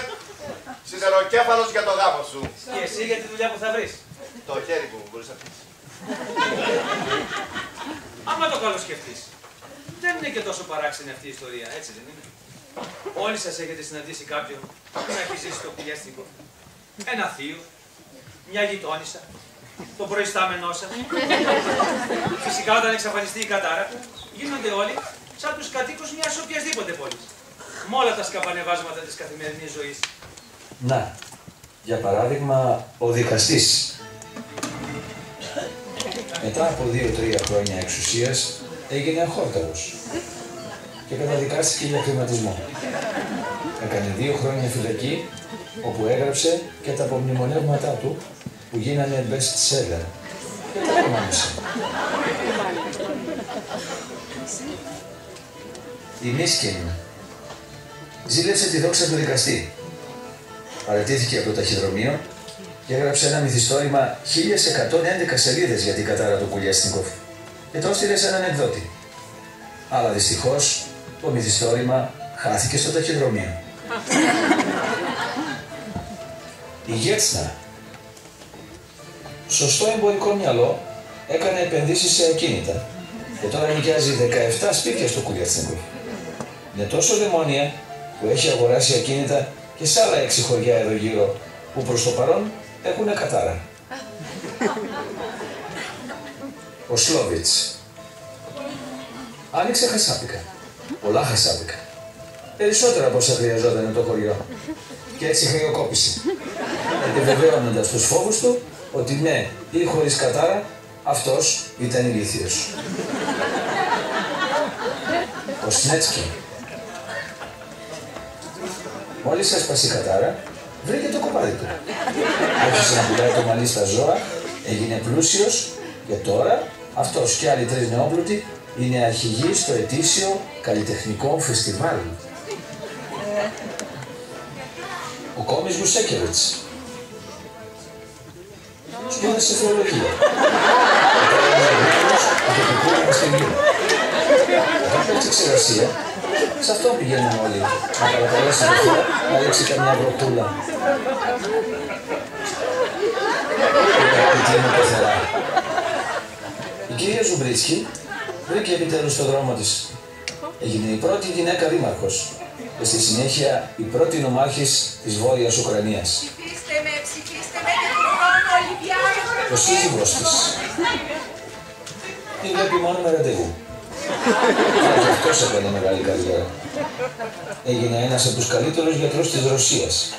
σιδεροκέφαλος για το γάμο σου. Και εσύ για τη δουλειά που θα βρεις? Το χέρι μου μπορείς να πεις. Άμα το καλό σκεφτείς, δεν είναι και τόσο παράξενη αυτή η ιστορία, έτσι δεν είναι? Όλοι σας έχετε συναντήσει κάποιον που να έχει ζήσει στο χιλιαστικό. Ένα θείο, μια γειτόνισσα, τον προϊστάμενό σας. Φυσικά όταν εξαφανιστεί η κατάρα, γίνονται όλοι σαν τους κατοίκους μιας οποιασδήποτε πόλης. Με όλα τα σκαμπανεβάσματα της καθημερινής ζωής. Να, για παράδειγμα, ο δικαστής. Μετά από 2-3 χρόνια εξουσίας έγινε χόρταγος και καταδικάστηκε για χρηματισμό. Έκανε 2 χρόνια φυλακή, όπου έγραψε και τα απομνημονεύματά του που γίνανε best seller και τα προμάνισε. Η Μίσκιν ζήλεψε τη δόξα του δικαστή. Παραιτήθηκε από το ταχυδρομείο και έγραψε ένα μυθιστόρημα 1111 σελίδες για την κατάρα του Κουλιαστνικόφ και το έστειλε σε έναν εκδότη. Αλλά δυστυχώς το μυθιστόρημα χάθηκε στο ταχυδρομείο. Η Γέτσνα, σωστό εμπορικό μυαλό, έκανε επενδύσεις σε ακίνητα και τώρα νοικιάζει 17 σπίτια στο Κουλιαστνικόφ. Είναι τόσο δαιμόνια που έχει αγοράσει ακίνητα και σε άλλα 6 χωριά εδώ γύρω που προς το παρόν έχουνε κατάρα. Ο Σλόβιτς άνοιξε χασάπικα, πολλά χασάπικα, περισσότερα από όσα χρειαζόταν το χωριό και έτσι χρεοκόπησε, επιβεβαιώνοντας τους φόβους του ότι ναι, ή χωρίς κατάρα, αυτός ήταν ηλίθιος. Ο Σνέτσκι μόλις έσπασε η κατάρα, βρήκε το κοπάδι του. Άρχισε να πουλάει το μαλλί στα ζώα, έγινε πλούσιος και τώρα αυτός και άλλοι 3 νεόπλουτοι είναι αρχηγοί στο ετήσιο καλλιτεχνικό φεστιβάλ. Ο Κόμις Γουσέκεβιτς σπούδασε θεολογία. Το τοπικό μοναστηριό. Όταν πέφτει ξηρασία, σε αυτό πηγαίνουν όλοι, να παρακαλέσει το Θεό να ρίξει καμιά βροχούλα. Αγαπητή μου πεθερά, η κυρία Ζουμπρίτσκι βρήκε επιτέλους το δρόμο της. Έγινε η πρώτη γυναίκα δήμαρχος και στη συνέχεια η πρώτη νομάρχης της Βόρειας Ουκρανίας. Ψηφίστε με και τον χρόνο, Ολυμπιάδη. Ο σύζυγος της την βλέπει μόνο με ραντεβού. Αλλά και αυτός έκανε μεγάλη καριέρα. Έγινε ένας από τους καλύτερους γιατρούς της Ρωσίας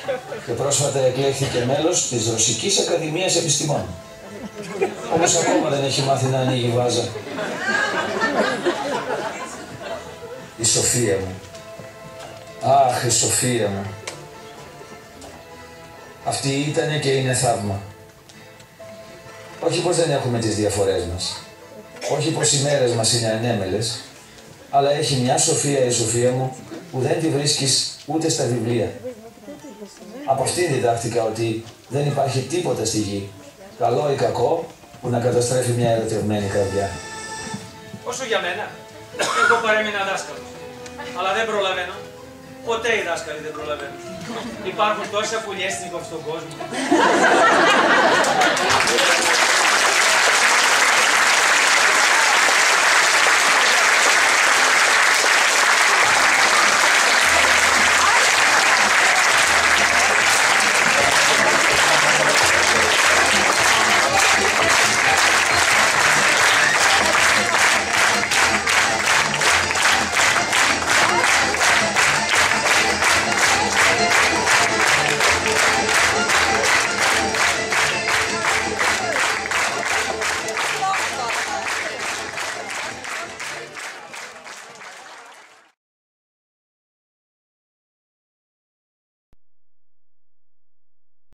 και πρόσφατα εκλέχθηκε μέλος της Ρωσικής Ακαδημίας Επιστημών. Όμως ακόμα δεν έχει μάθει να ανοίγει βάζα. Η Σοφία μου. Αχ, η Σοφία μου. Αυτή ήτανε και είναι θαύμα. Όχι πως δεν έχουμε τις διαφορές μας. Όχι πως οι μέρες μας είναι ανέμελες. αλλά έχει μια σοφία η Σοφία μου που δεν τη βρίσκεις ούτε στα βιβλία. Από αυτήν διδάχτηκα ότι δεν υπάρχει τίποτα στη γη, καλό ή κακό, που να καταστρέφει μια ερωτευμένη καρδιά. Όσο για μένα, εγώ παρέμεινα δάσκαλος. Αλλά δεν προλαβαίνω. Ποτέ οι δάσκαλοι δεν προλαβαίνουν. Υπάρχουν τόσα πουλιές στον κόσμο.